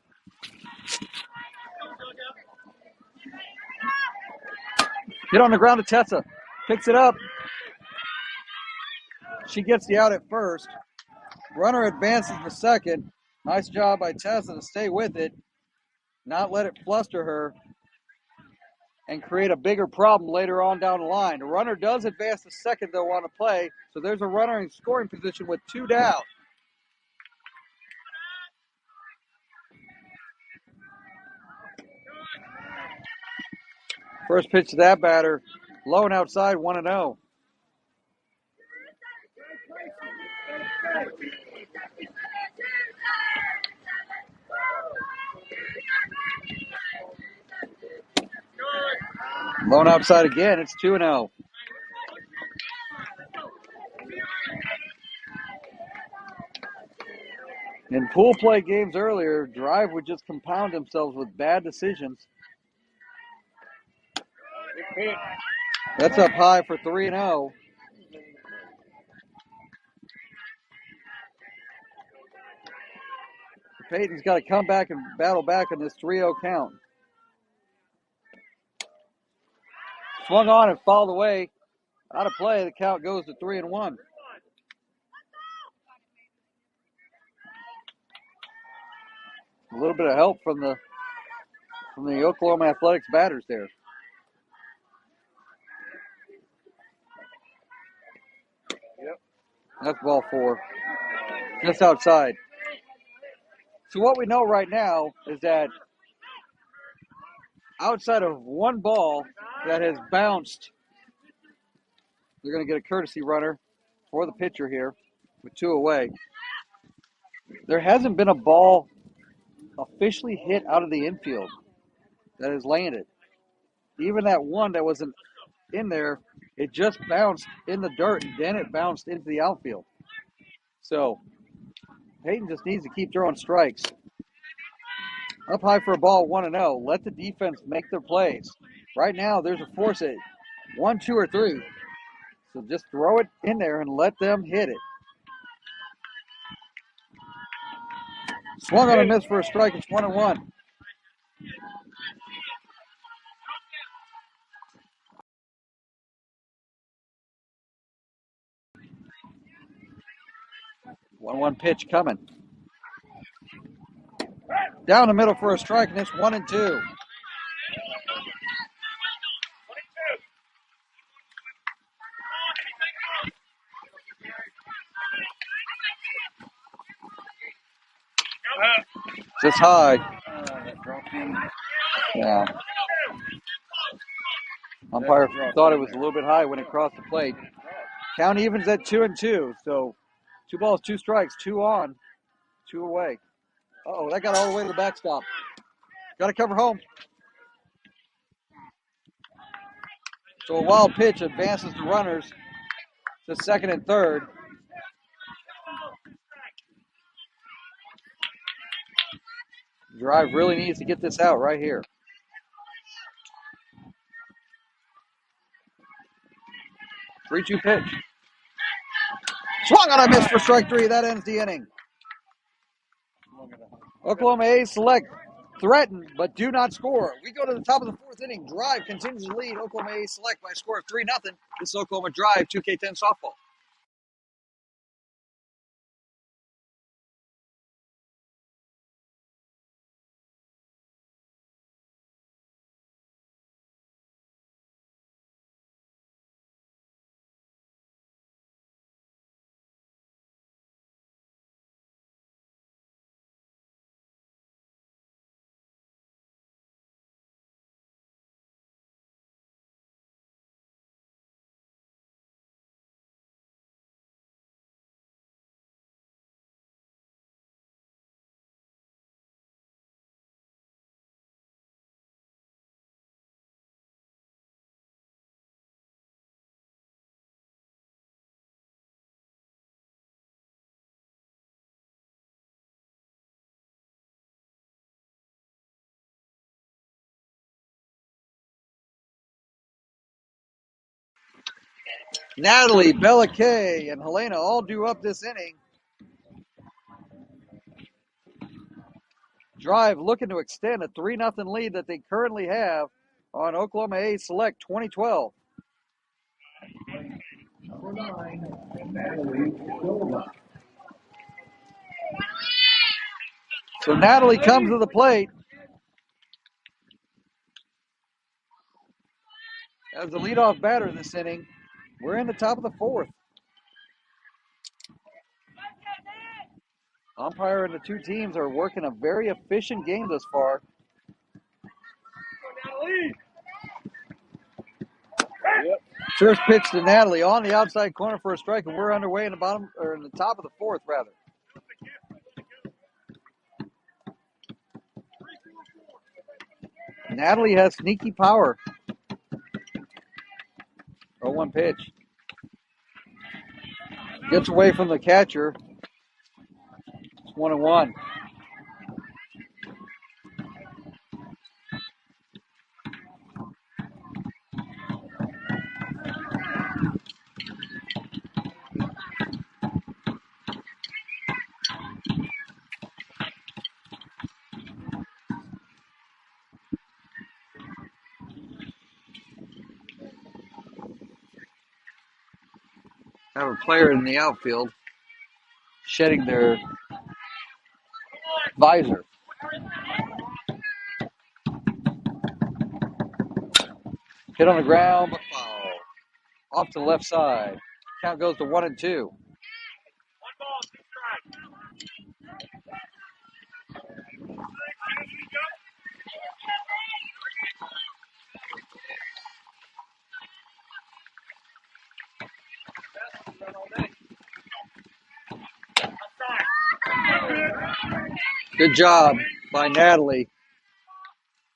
Speaker 1: Hit on the ground to Tessa. Picks it up. She gets the out at first. Runner advances to second. Nice job by Tessa to stay with it, not let it fluster her, and create a bigger problem later on down the line. The runner does advance to second, though, on the play, so there's a runner in scoring position with 2 down. First pitch to that batter, low and outside, 1-0. Low and outside again, it's 2-0. In pool play games earlier, Drive would just compound themselves with bad decisions. That's up high for 3-0. Peyton's got to come back and battle back in this 3-0 count. Swung on and fouled away. Out of play, the count goes to 3-1. A little bit of help from the Oklahoma Athletics batters there.
Speaker 3: Yep.
Speaker 1: That's ball 4. Just outside. So what we know right now is that outside of one ball that has bounced, they're going to get a courtesy runner for the pitcher here with 2 away. There hasn't been a ball officially hit out of the infield that has landed. Even that one that wasn't in there, it just bounced in the dirt and then it bounced into the outfield. So Peyton just needs to keep throwing strikes. Up high for a ball, 1-0. Let the defense make their plays. Right now, there's a force at 1, 2, or 3. So just throw it in there and let them hit it. Swung on a miss for a strike. It's 1-1. One pitch coming. Down the middle for a strike, and it's 1-2. Just high. Yeah. Umpire thought it was a little bit high when it crossed the plate. Count evens at 2-2. So 2 balls, 2 strikes, 2 on, 2 away. Uh-oh, that got all the way to the backstop. Got to cover home. So a wild pitch advances the runners to second and third. Drive really needs to get this out right here. Three-two pitch. Swung on a miss for strike 3. That ends the inning. Oklahoma A's select threaten but do not score. We go to the top of the 4th inning. Drive continues to lead Oklahoma A's select by a score of 3-0. This is Oklahoma Drive 2K10 softball. Natalie, Bella Kay, and Helena all due up this inning. Drive looking to extend a 3-0 lead that they currently have on Oklahoma A Select 2012.
Speaker 4: Number 9, Natalie Silva.
Speaker 1: So Natalie comes to the plate as the leadoff batter this inning. We're in the top of the fourth. Umpire and the two teams are working a very efficient game thus far.
Speaker 3: Yep.
Speaker 1: First pitch to Natalie on the outside corner for a strike, and we're underway in the bottom, or in the top of the fourth, rather. Natalie has sneaky power. 0-1 pitch. Gets away from the catcher. It's 1-1. Have a player in the outfield shedding their visor. Hit on the ground, but foul. Off to the left side. Count goes to 1-2. Good job by Natalie.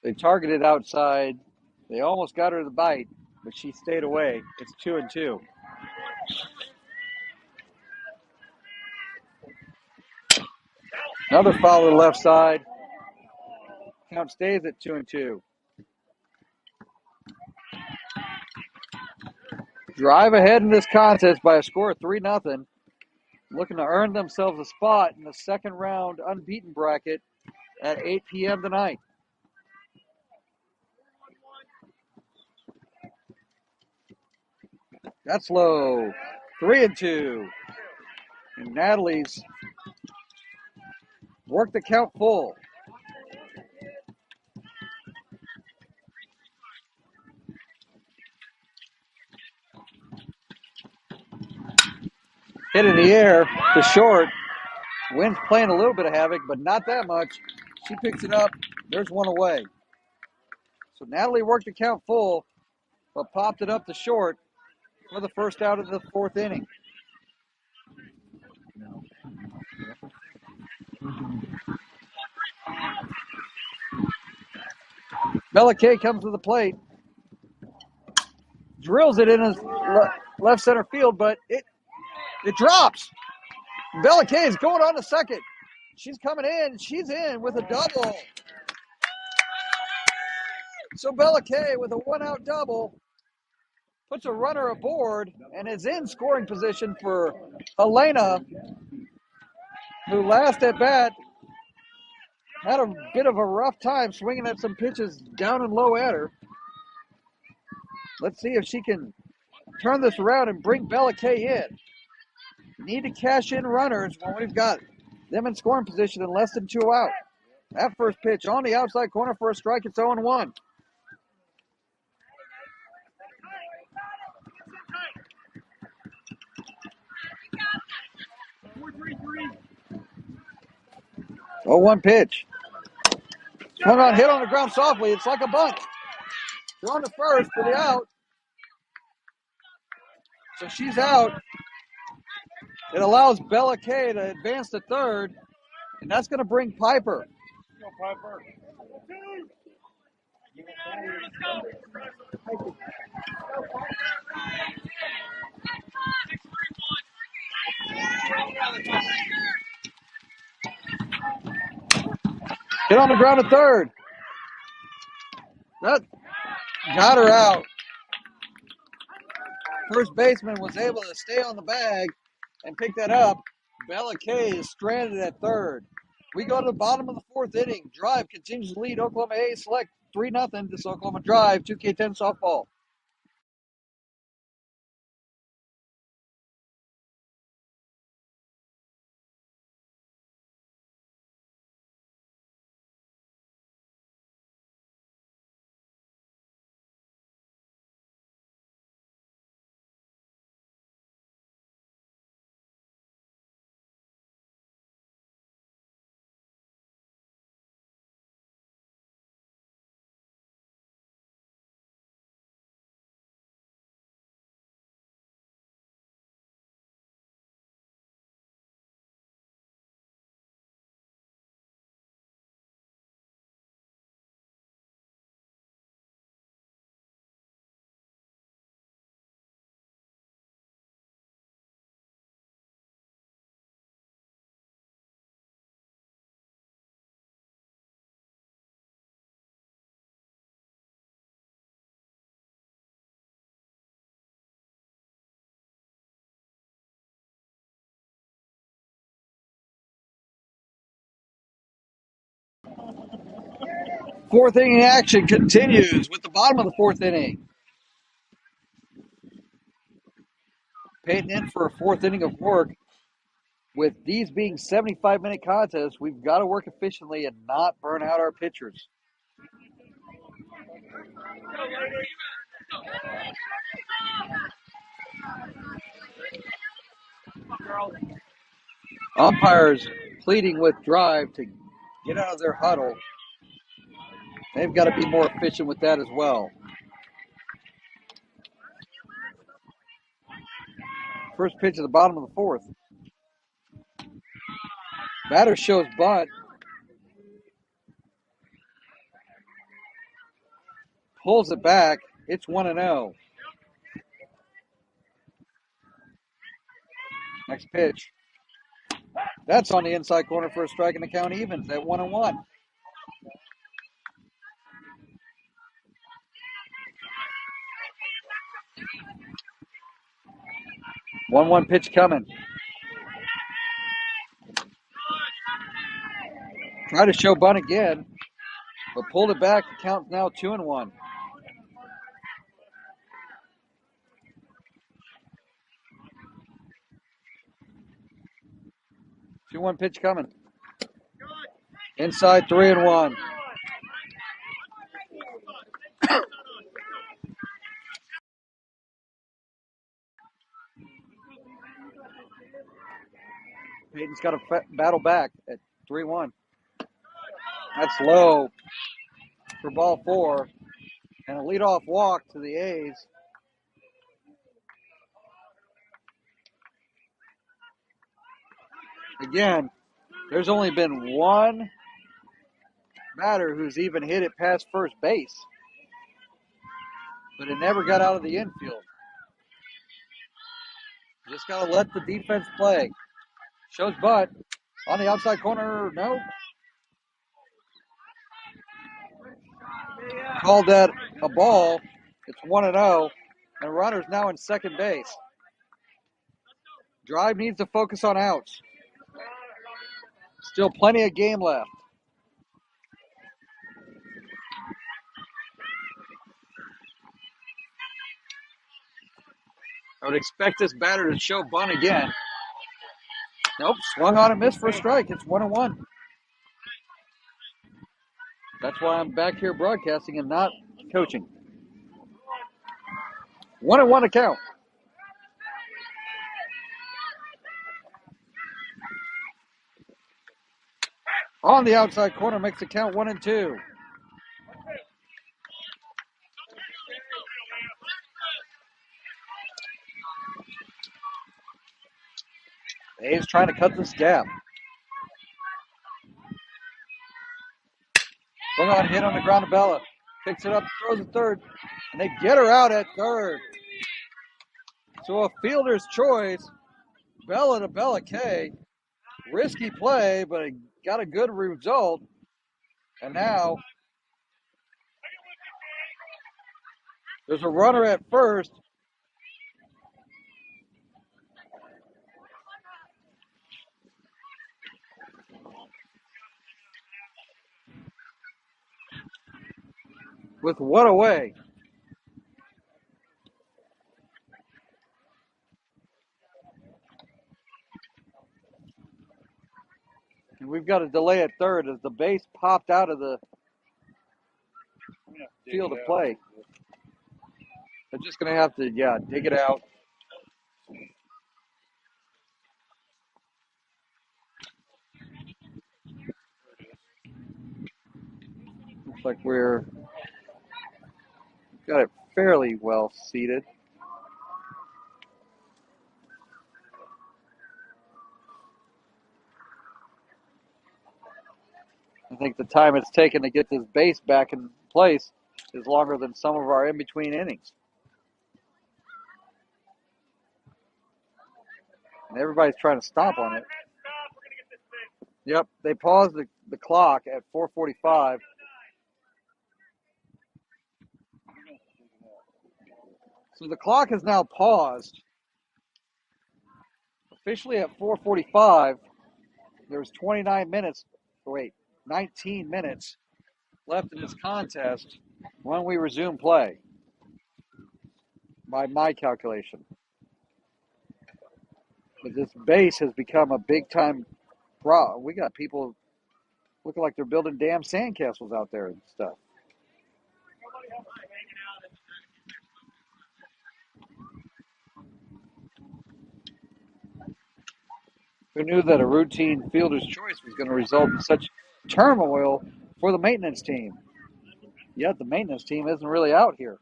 Speaker 1: They targeted outside. They almost got her to bite, but she stayed away. It's 2-2. Another foul to the left side. Count stays at 2-2. Drive ahead in this contest by a score of 3-0. Looking to earn themselves a spot in the second round unbeaten bracket at 8 p.m. tonight. That's low. 3-2. And Natalie's worked the count full. Hit in the air to short. Wind's playing a little bit of havoc, but not that much. She picks it up. There's one away. So Natalie worked the count full, but popped it up to short for the first out of the fourth inning. Bella Kay comes to the plate. Drills it in his left center field, but it drops. Bella Kay is going on to second. She's coming in. She's in with a double. So Bella Kay with a one-out double puts a runner aboard and is in scoring position for Helena, who last at bat had a bit of a rough time swinging at some pitches down and low at her. Let's see if she can turn this around and bring Bella Kay in. Need to cash in runners when we've got them in scoring position and less than 2 out. That first pitch on the outside corner for a strike. It's 0-1. Oh, 1 pitch. Swung on, hit on the ground softly. It's like a bunt. Thrown to first for the out. So she's out. It allows Bella Kay to advance to third, and that's going to bring Piper.
Speaker 3: Go, Piper.
Speaker 1: Hit on the ground to third. That got her out. First baseman was able to stay on the bag and pick that up. Bella K is stranded at third. We go to the bottom of the fourth inning. Drive continues to lead Oklahoma A Select 3-0. This Oklahoma Drive 2K10 softball. Fourth inning action continues with the bottom of the fourth inning. Peyton in for a fourth inning of work. With these being 75-minute contests, we've got to work efficiently and not burn out our pitchers. Umpires pleading with Drive to get out of their huddle. They've got to be more efficient with that as well. First pitch at the bottom of the fourth. Batter shows bunt. Pulls it back. It's 1-0. Next pitch. That's on the inside corner for a strike, and the count evens at 1-1. 1-1 pitch coming. Try to show bunt again, but pulled it back. The count's now 2-1. 2-1 pitch coming. Inside 3-1. Peyton's got to battle back at 3-1. That's low for ball 4. And a leadoff walk to the A's. Again, there's only been one batter who's even hit it past first base. But it never got out of the infield. Just got to let the defense play. Shows butt. On the outside corner, no. Called that a ball. It's 1-0. And runner's now in second base. Drive needs to focus on outs. Still plenty of game left. I would expect this batter to show bunt again. Nope, swung on and missed for a strike. It's 1-1. That's why I'm back here broadcasting and not coaching. 1-1 to count. On the outside corner makes the count 1-2. A's trying to cut this gap. Swung on, hit on the ground to Bella. Picks it up, throws it third, and they get her out at third. So a fielder's choice, Bella to Bella K. Risky play, but it got a good result. And now there's a runner at first. with what away? And we've got a delay at third as the base popped out of the field of play. They're just going to have to, dig it out. Looks like we're got it fairly well seated. I think the time it's taken to get this base back in place is longer than some of our in-between innings. And everybody's trying to stop on it. Yep, they paused the clock at 4:45. So the clock is now paused. Officially at 4:45, there's 19 minutes left in this contest when we resume play, by my calculation. But this base has become a big-time problem. We got people looking like they're building damn sandcastles out there and stuff. Who knew that a routine fielder's choice was going to result in such turmoil for the maintenance team? Yet the maintenance team isn't really out here.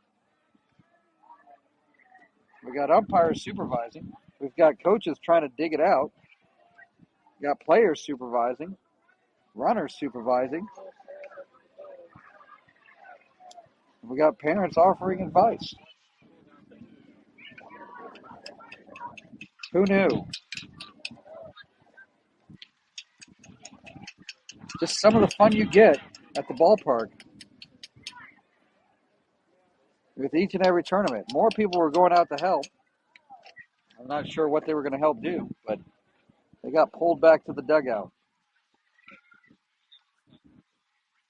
Speaker 1: We got umpires supervising. We've got coaches trying to dig it out. We got players supervising. Runners supervising. We got parents offering advice. Who knew? Just some of the fun you get at the ballpark with each and every tournament. More people were going out to help. I'm not sure what they were going to help do, but they got pulled back to the dugout.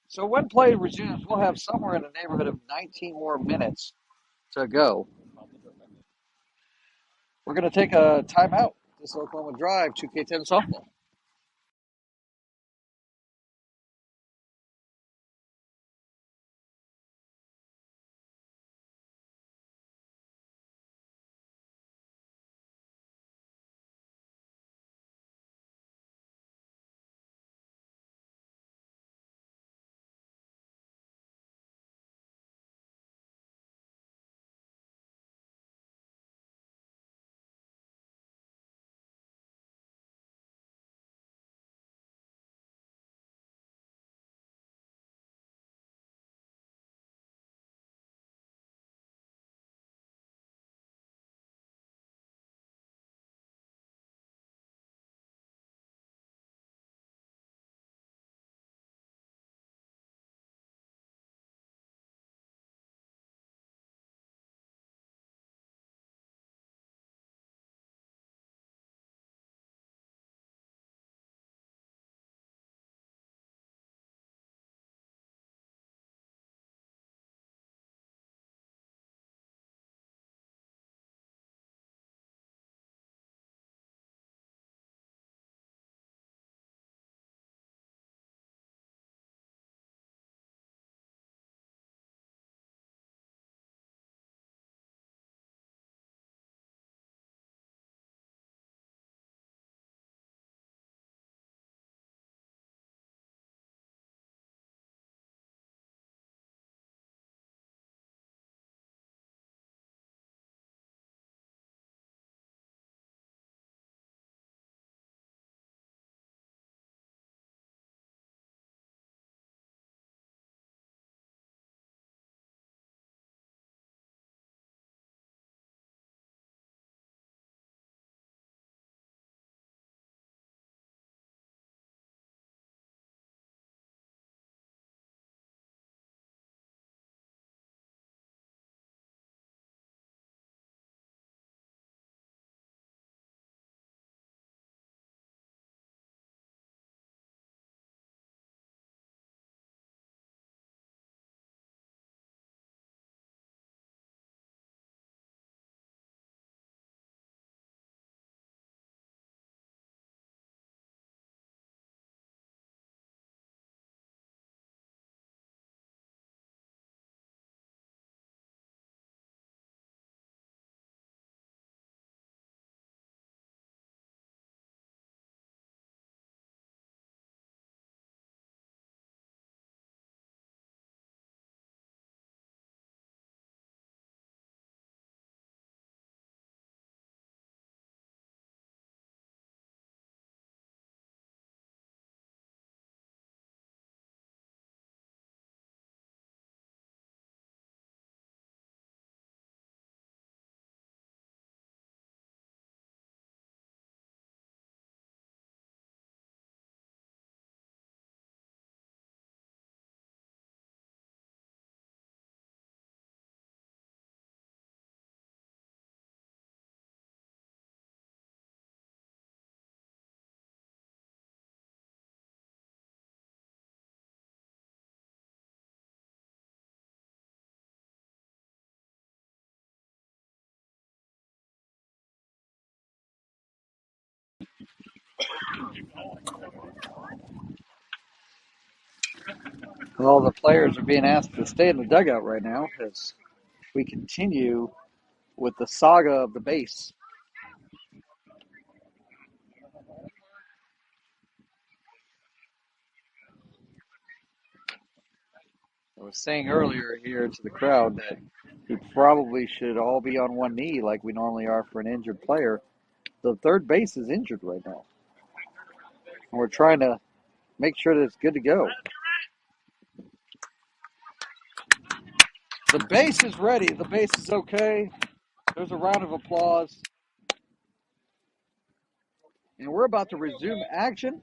Speaker 1: So when play resumes, we'll have somewhere in the neighborhood of 19 more minutes to go. We're going to take a timeout. This is Oklahoma Drive 2K10 softball. Well, the players are being asked to stay in the dugout right now as we continue with the saga of the base. I was saying earlier here to the crowd that we probably should all be on one knee like we normally are for an injured player. The third base is injured right now. And we're trying to make sure that it's good to go. The base is ready. The base is okay. There's a round of applause. And we're about to resume action.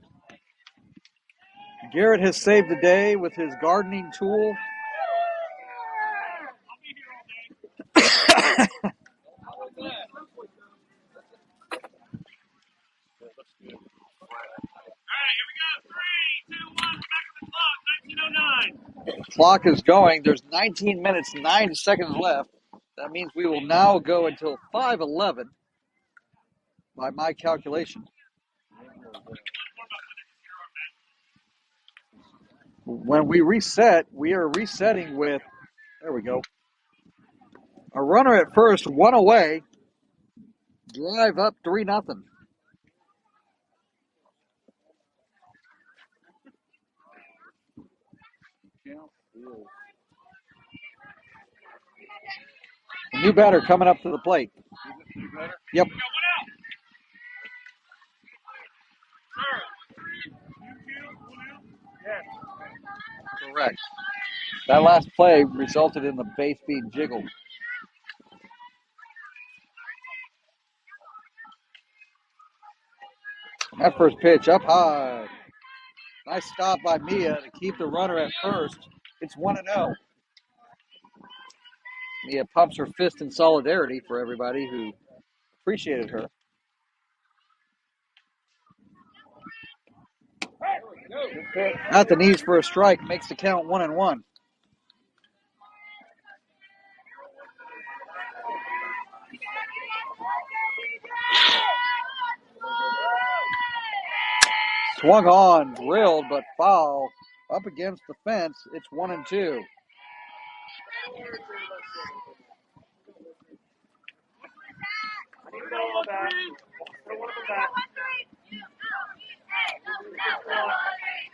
Speaker 1: Garrett has saved the day with his gardening tool. Clock is going. There's 19 minutes, 9 seconds left. That means we will now go until 5:11 by my calculation. When we reset, we are resetting with, there we go, a runner at first, one away, drive up 3-0. New batter coming up to the plate. Yep. Correct. That last play resulted in the base being jiggled. That first pitch up high. Nice stop by Mia to keep the runner at first. It's 1-0. Mia pumps her fist in solidarity for everybody who appreciated her. At the knees for a strike, makes the count 1-1. Swung on, drilled, but foul. Up against the fence, it's 1-2.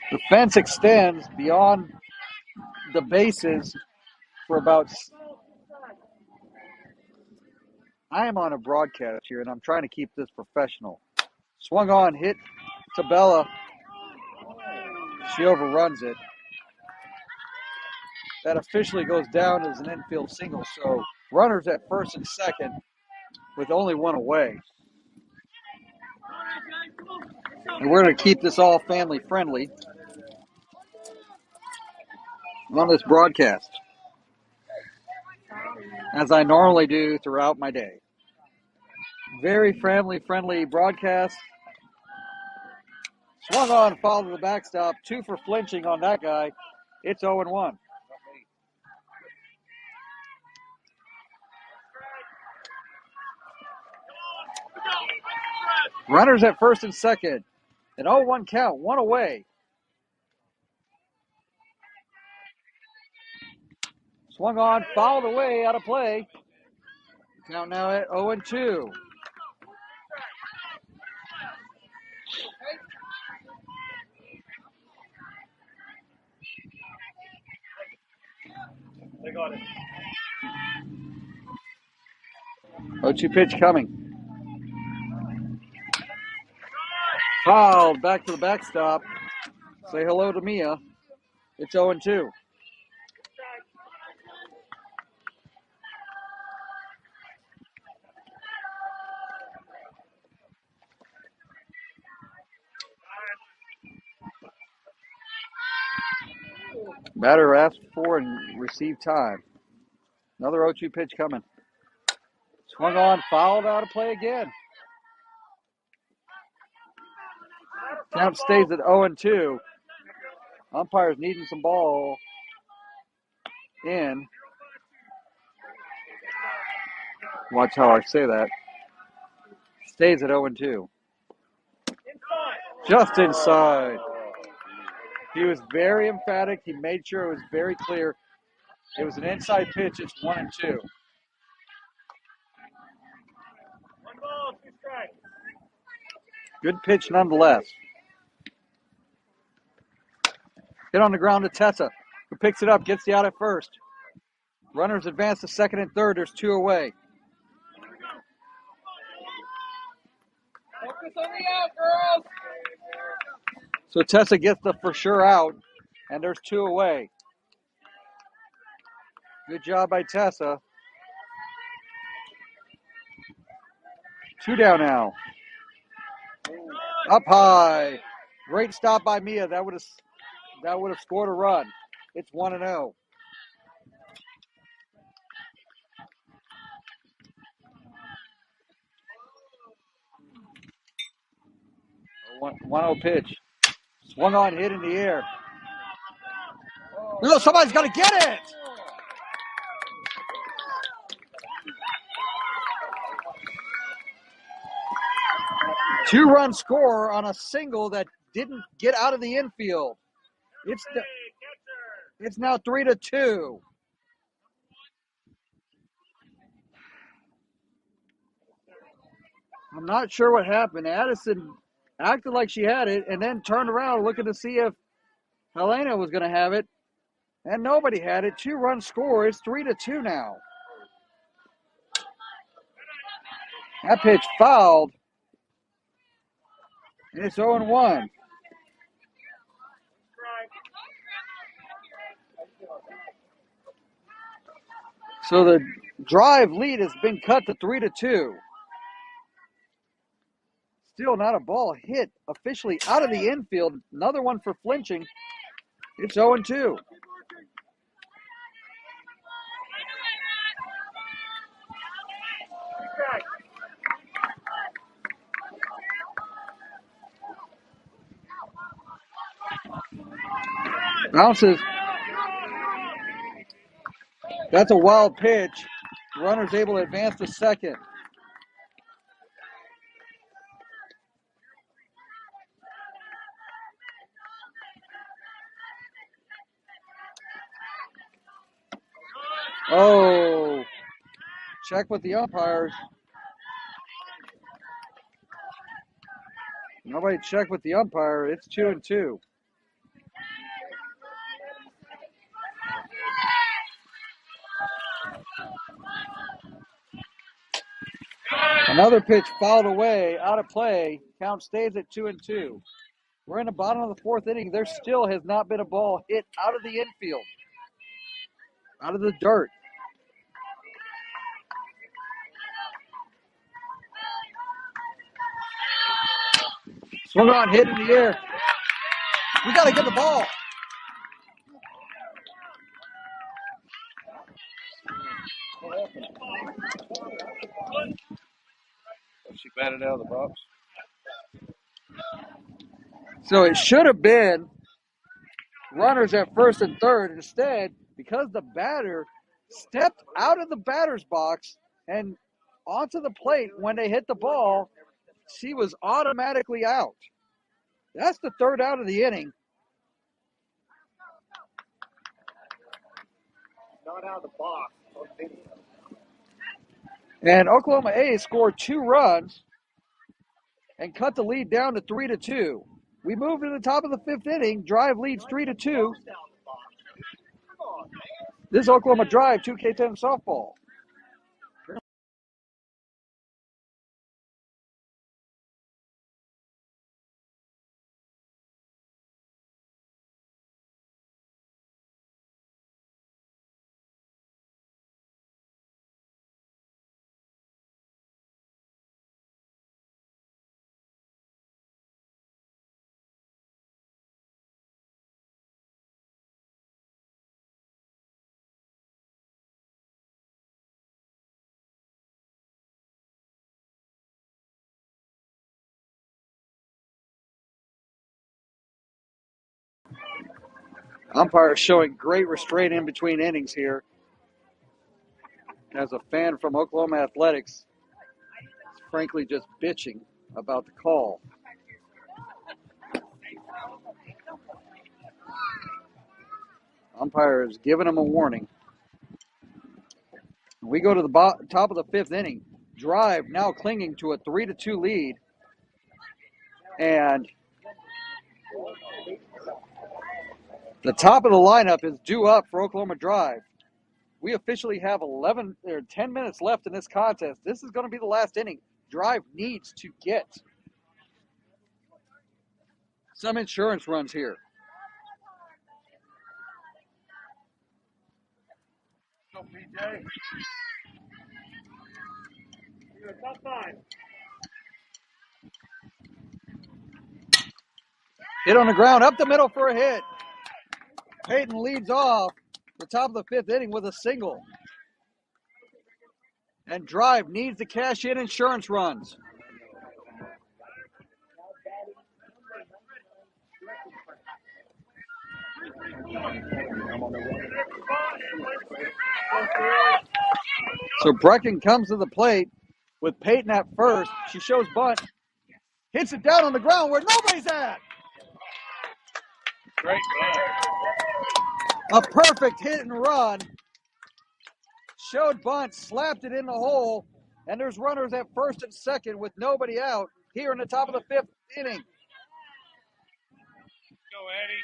Speaker 1: The fence extends beyond the bases for about... I am on a broadcast here, and I'm trying to keep this professional. Swung on, hit to Bella. She overruns it. That officially goes down as an infield single. So runners at first and second with only one away. And we're going to keep this all family friendly on this broadcast, as I normally do throughout my day. Very family friendly broadcast. Swung on, foul to the backstop. 2 for flinching on that guy. It's 0-1. Runners at first and second. An 0-1 count, one away. Swung on, fouled away, out of play. Count now at 0-2.
Speaker 3: They got it.
Speaker 1: 0-2 pitch coming. Fouled, back to the backstop. Say hello to Mia. It's 0-2. Batter asked for and received time. Another 0-2 pitch coming. Swung on, fouled, out of play again. Count stays at 0-2. Umpires needing some ball in. Watch how I say that. Stays at 0-2. Just inside. He was very emphatic. He made sure it was very clear. It was an inside pitch. It's 1-2.
Speaker 3: 1 ball, 2 strikes.
Speaker 1: Good pitch nonetheless. Hit on the ground to Tessa, who picks it up, gets the out at first. Runners advance to second and third. There's 2 away.
Speaker 2: Focus on the out, girls.
Speaker 1: So Tessa gets the for sure out, and there's 2 away. Good job by Tessa. 2 down now. Up high. Great stop by Mia. That would have scored a run. It's 1-0. 1-0 pitch. Swung on, hit in the air. No, somebody's got to get it. Two-run score on a single that didn't get out of the infield. It's now 3-2. I'm not sure what happened. Addison acted like she had it and then turned around looking to see if Helena was going to have it. And nobody had it. Two-run score. It's 3-2 now. That pitch fouled. And it's 0-1. So the drive lead has been cut to 3-2. Still not a ball hit officially out of the infield. Another one for flinching. It's 0-2. Bounces. That's a wild pitch. Runner's able to advance to second. Oh, check with the umpires. Nobody checked with the umpire. It's 2-2. Another pitch fouled away, out of play. Count stays at 2-2. We're in the bottom of the fourth inning. There still has not been a ball hit out of the infield, out of the dirt. Swung on, hit in the air. We got to get the ball.
Speaker 3: She batted out of the box.
Speaker 1: So it should have been runners at first and third. Instead, because the batter stepped out of the batter's box and onto the plate when they hit the ball, she was automatically out. That's the third out of the inning.
Speaker 3: Not out of the box.
Speaker 1: And Oklahoma A scored 2 runs and cut the lead down to 3-2. We move to the top of the fifth inning. Drive leads 3-2. This is Oklahoma Drive 2K10 softball. Umpire showing great restraint in between innings here. As a fan from Oklahoma Athletics, frankly just bitching about the call. Umpire is giving him a warning. We go to the top of the fifth inning. Drive now clinging to a 3-2 lead. And the top of the lineup is due up for Oklahoma Drive. We officially have 10 minutes left in this contest. This is going to be the last inning. Drive needs to get some insurance runs here.
Speaker 3: Go, PJ. You're a tough time.
Speaker 1: Hit on the ground, up the middle for a hit. Peyton leads off the top of the fifth inning with a single. And Drive needs to cash in insurance runs. So Brecken comes to the plate with Peyton at first. She shows bunt. Hits it down on the ground where nobody's at.
Speaker 3: Great
Speaker 1: A perfect hit and run. Showed bunt, slapped it in the hole, and there's runners at first and second with nobody out here in the top of the fifth inning.
Speaker 3: Go, Eddie.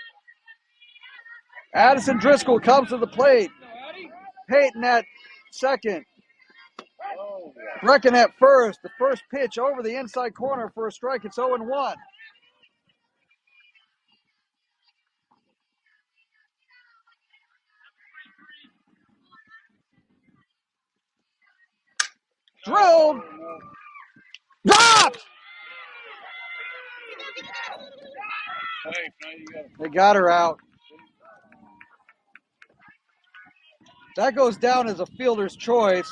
Speaker 1: Addison Driscoll comes to the plate. Peyton at second. Brecken at first. The first pitch over the inside corner for a strike. It's 0-1. Drilled. Dropped.
Speaker 3: Hey, now you got
Speaker 1: They got her out. That goes down as a fielder's choice.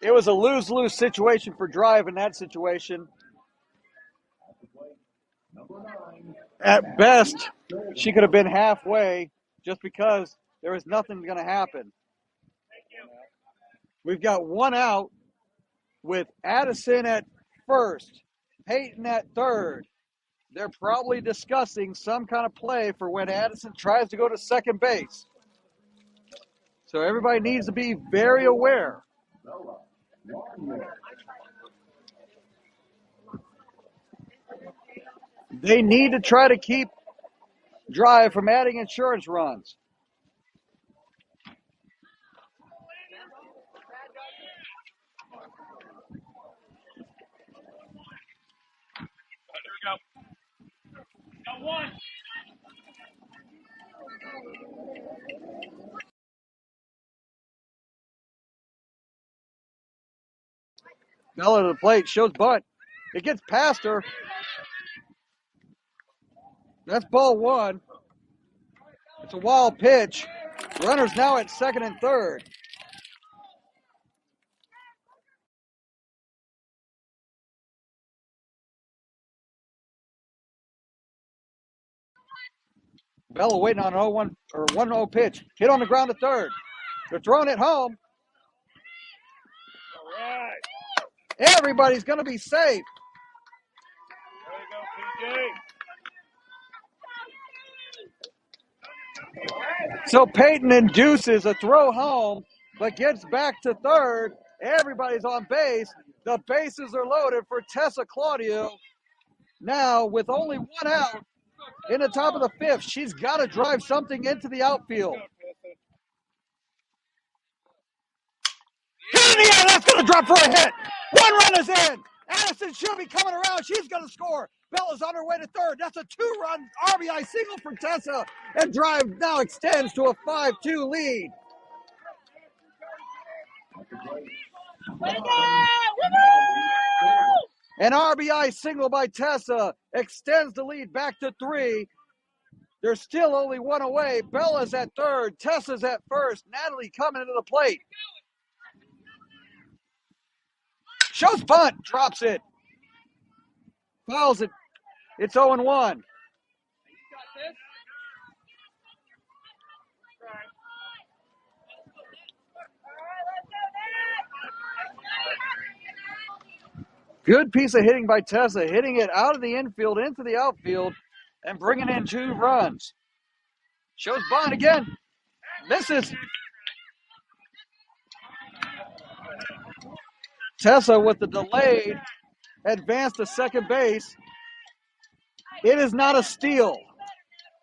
Speaker 1: It was a lose-lose situation for Drive in that situation. At best, she could have been halfway just because there was nothing going to happen. We've got one out with Addison at first, Peyton at third. They're probably discussing some kind of play for when Addison tries to go to second base. So everybody needs to be very aware. They need to try to keep Drive from adding insurance runs.
Speaker 3: There we go. Got one.
Speaker 1: Bella to the plate, shows bunt. It gets past her. That's ball one. It's a wild pitch. Runners now at second and third. Bella waiting on an 0-1 or 1-0 pitch. Hit on the ground to third. They're throwing it home.
Speaker 3: All right.
Speaker 1: Everybody's going to be safe.
Speaker 3: There you go, PJ.
Speaker 1: So Peyton induces a throw home, but gets back to third. Everybody's on base. The bases are loaded for Tessa Claudio. Now, with only one out in the top of the fifth, she's got to drive something into the outfield. Hit in the air, that's going to drop for a hit. One run is in. Addison should be coming around. She's going to score. Bella's on her way to third. That's a two-run RBI single for Tessa. And Drive now extends to a 5-2 lead. An RBI single by Tessa extends the lead back to 3. There's still only one away. Bella's at third. Tessa's at first. Natalie coming into the plate. Shows bunt. Drops it. Fouls it. It's 0-1. Good piece of hitting by Tessa, hitting it out of the infield into the outfield and bringing in 2 runs. Shows bunt again. Misses. Tessa with the delayed advance to second base. It is not a steal,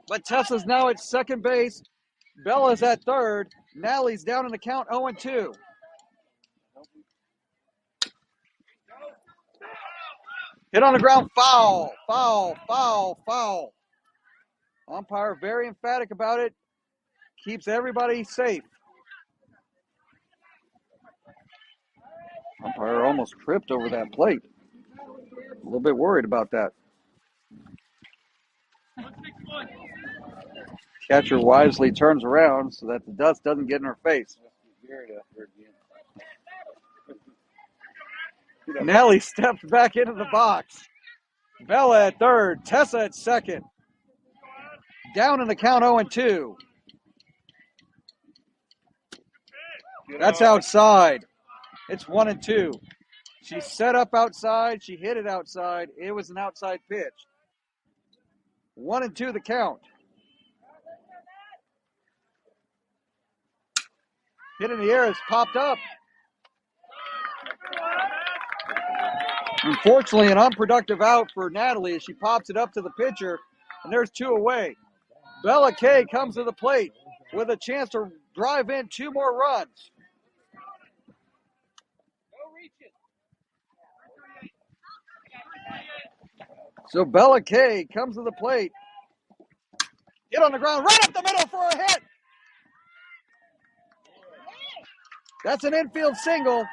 Speaker 1: but Tessa's now at second base. Bella's at third. Natalie's down in the count 0-2. Hit on the ground, foul, foul, foul, foul. Umpire very emphatic about it. Keeps everybody safe. Umpire almost tripped over that plate. A little bit worried about that. Catcher wisely turns around so that the dust doesn't get in her face. Nelly steps back into the box. Bella at third. Tessa at second. Down in the count 0-2. That's outside. It's 1-2. She set up outside. She hit it outside. It was an outside pitch. 1-2 the count. Hit in the air has popped up. Unfortunately, an unproductive out for Natalie as she pops it up to the pitcher, and there's two away. Bella Kay comes to the plate with a chance to drive in two more runs. So Bella Kay comes to the plate. Hit on the ground, right up the middle for a hit. That's an infield single.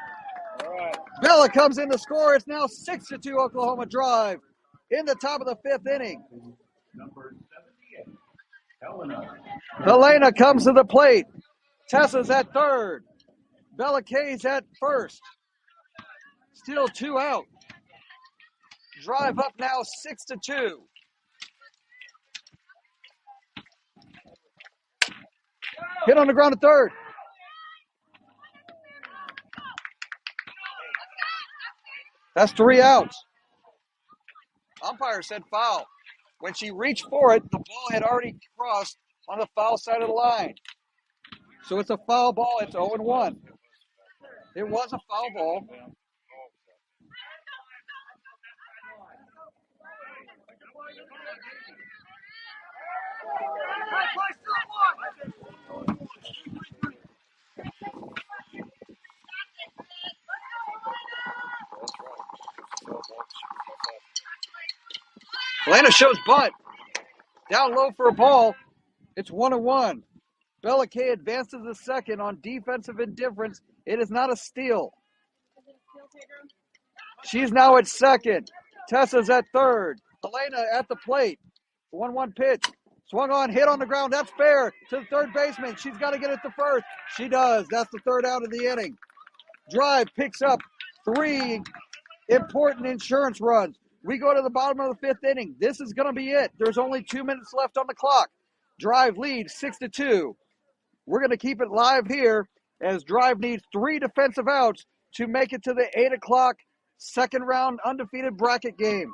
Speaker 1: Bella comes in to score. It's now 6-2 Oklahoma Drive in the top of the fifth inning.
Speaker 4: Number 78, Helena.
Speaker 1: Helena comes to the plate. Tessa's at third. Bella Kay's at first. Still two out. Drive up now 6-2. Hit on the ground at third. That's three outs. Umpire said foul. When she reached for it, the ball had already crossed on the foul side of the line. So it's a foul ball. It's 0-1. It was a foul ball. Atlanta shows bunt. Down low for a ball. It's 1-1. Bella Kay advances to second on defensive indifference. It is not a steal. She's now at second. Tessa's at third. Helena at the plate. 1-1 pitch. Swung on, hit on the ground. That's fair to the third baseman. She's got to get it to first. She does. That's the third out of the inning. Drive picks up three important insurance runs. We go to the bottom of the fifth inning. This is going to be it. There's only 2 minutes left on the clock. Drive leads 6-2. We're going to keep it live here as Drive needs 3 defensive outs to make it to the 8 o'clock second round undefeated bracket game.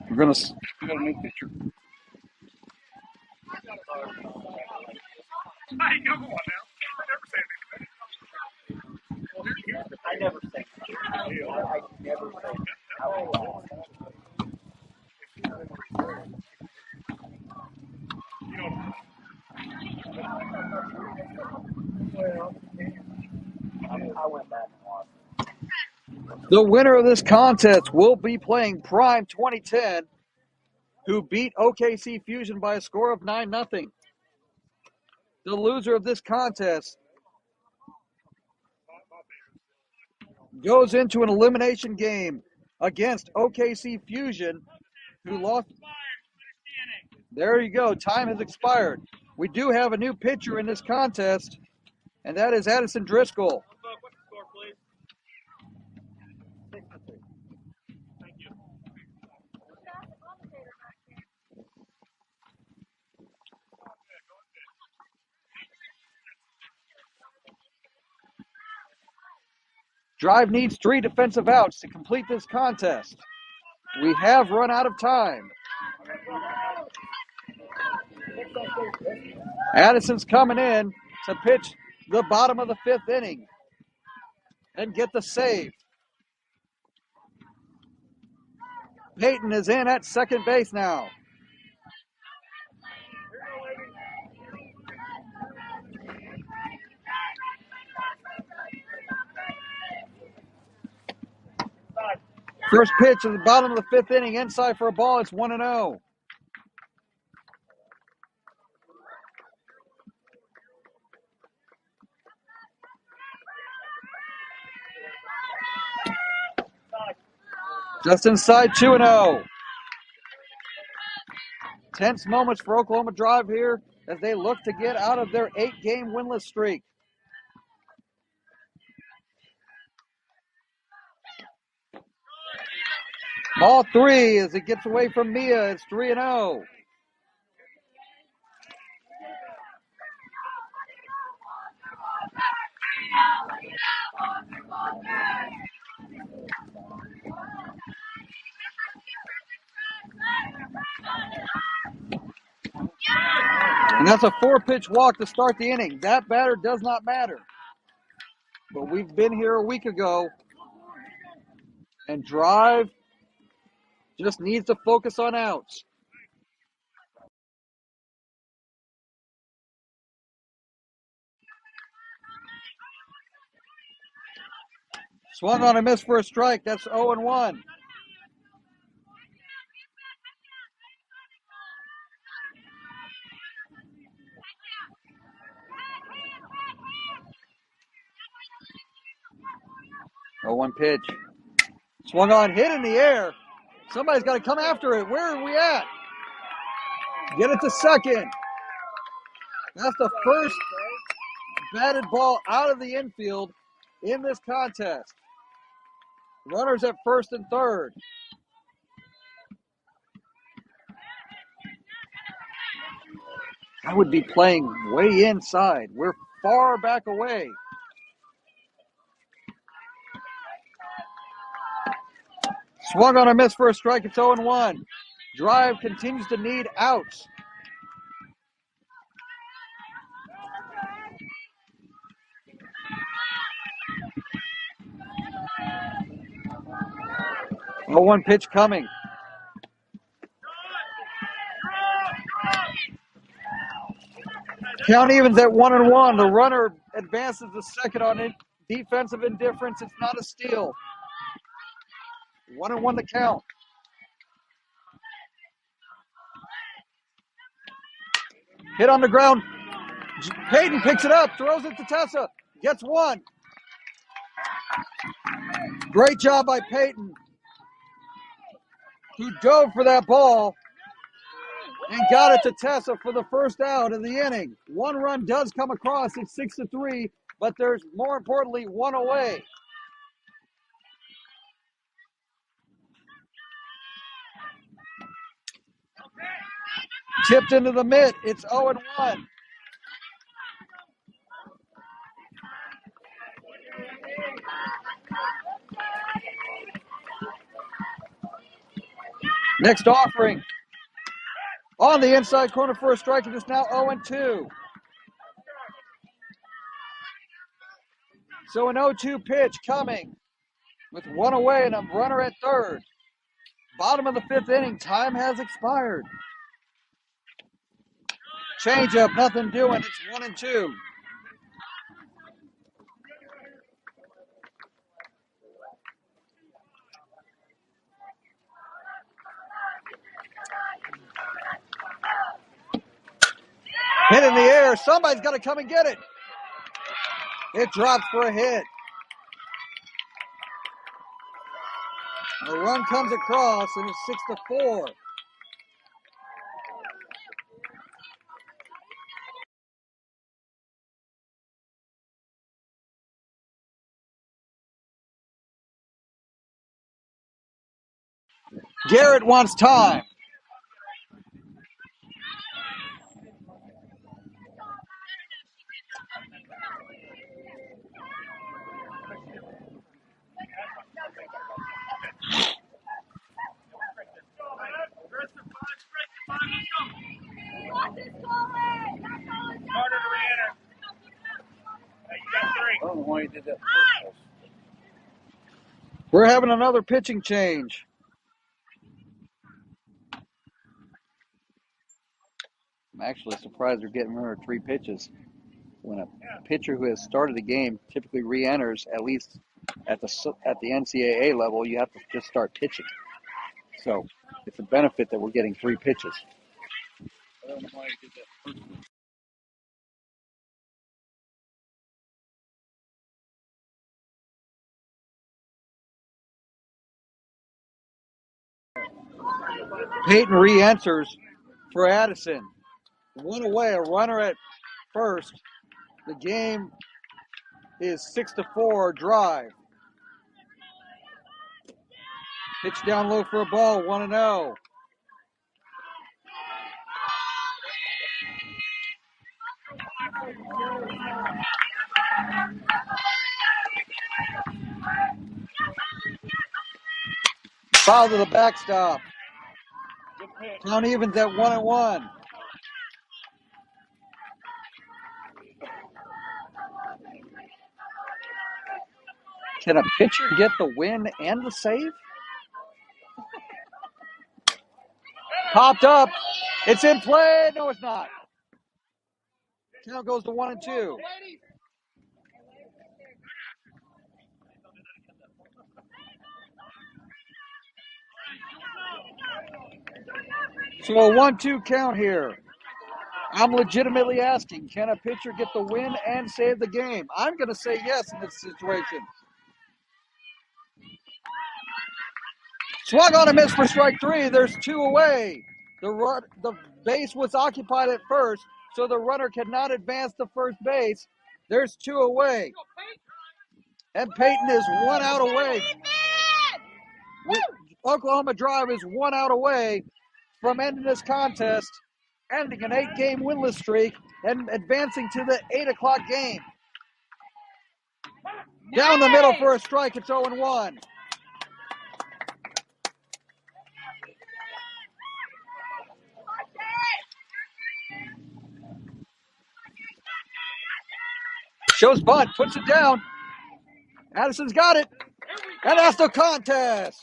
Speaker 1: We're going to...
Speaker 3: We got a new picture. Hey, come on now. I never say anything. I never say I went back and watched.
Speaker 1: The winner of this contest will be playing Prime 2010, who beat OKC Fusion by a score of 9-0. The loser of this contest goes into an elimination game against OKC Fusion, who lost. There you go. Time has expired. We do have a new pitcher in this contest, and that is Addison Driscoll. Drive needs 3 defensive outs to complete this contest. We have run out of time. Addison's coming in to pitch the bottom of the 5th inning and get the save. Peyton is in at second base now. First pitch at the bottom of the 5th inning, inside for a ball. It's 1-0. Just inside, 2-0. Tense moments for Oklahoma Drive here as they look to get out of their 8-game winless streak. Ball 3 as it gets away from Mia. It's 3-0. And that's a 4-pitch walk to start the inning. That batter does not matter. But we've been here a week ago, and Drive just needs to focus on outs. Swung on a miss for a strike. That's 0-1. Oh, 1 pitch. Swung on, hit in the air. Somebody's got to come after it. Where are we at? Get it to second. That's the first batted ball out of the infield in this contest. Runners at first and third. I would be playing way inside. We're far back away. Swung on a miss for a strike. It's 0-1. Drive continues to need outs. Oh, 1 pitch coming. Count evens at 1-1. The runner advances to second on defensive indifference. It's not a steal. 1-1 the count. Hit on the ground. Peyton picks it up, throws it to Tessa. Gets 1. Great job by Peyton, who dove for that ball and got it to Tessa for the first out in the inning. 1 run does come across. It's 6-3, but there's, more importantly, 1 away. Tipped into the mitt. It's 0-1. Next offering. On the inside corner for a strike. It is now 0-2. So an 0-2 pitch coming with 1 away and a runner at third. Bottom of the 5th inning. Time has expired. Changeup, nothing doing. It's 1-2. Hit in the air. Somebody's got to come and get it. It drops for a hit. The run comes across, and it's 6-4. Garrett wants time.
Speaker 3: did that.
Speaker 1: We're having another pitching change. I'm actually surprised they're getting rid of 3 pitches. When a pitcher who has started the game typically re-enters, at least at the NCAA level, you have to just start pitching. So it's a benefit that we're getting 3 pitches.
Speaker 3: I don't know why he did that.
Speaker 1: Peyton re-enters for Addison. 1 away, a runner at first. The game is 6-4 drive. Pitch down low for a ball, 1-0. Foul to the backstop.
Speaker 3: Good pitch.
Speaker 1: Count evens at 1-1. Can a pitcher get the win and the save? Popped up. It's in play. No, it's not. Count goes to 1-2. So a 1-2 count here. I'm legitimately asking, can a pitcher get the win and save the game? I'm going to say yes in this situation. Swung on a miss for strike 3. There's 2 away. The base was occupied at first, so the runner cannot advance to first base. There's 2 away. And Peyton is 1 out away. Oklahoma Drive is 1 out away from ending this contest, ending an 8-game winless streak and advancing to the 8 o'clock game. Down the middle for a strike, it's 0-1. Shows bunt, puts it down. Addison's got it. And that's the contest.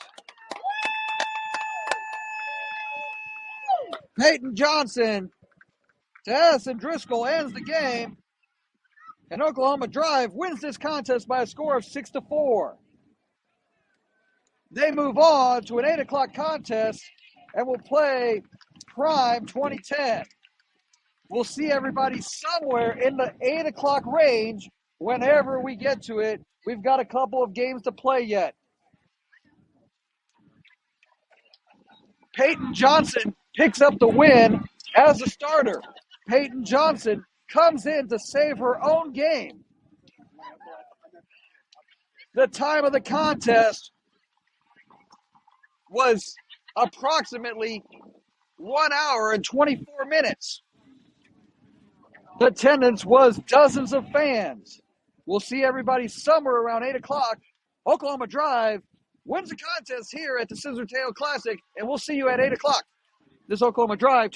Speaker 1: Peyton Johnson to Addison Driscoll ends the game. And Oklahoma Drive wins this contest by a score of 6-4. They move on to an 8 o'clock contest and will play Prime 2010. We'll see everybody somewhere in the 8 o'clock range whenever we get to it. We've got a couple of games to play yet. Peyton Johnson picks up the win as a starter. Peyton Johnson comes in to save her own game. The time of the contest was approximately 1 hour and 24 minutes. The attendance was dozens of fans. We'll see everybody somewhere around 8 o'clock. Oklahoma Drive wins the contest here at the Scissortail Classic, and we'll see you at 8 o'clock. This Oklahoma Drive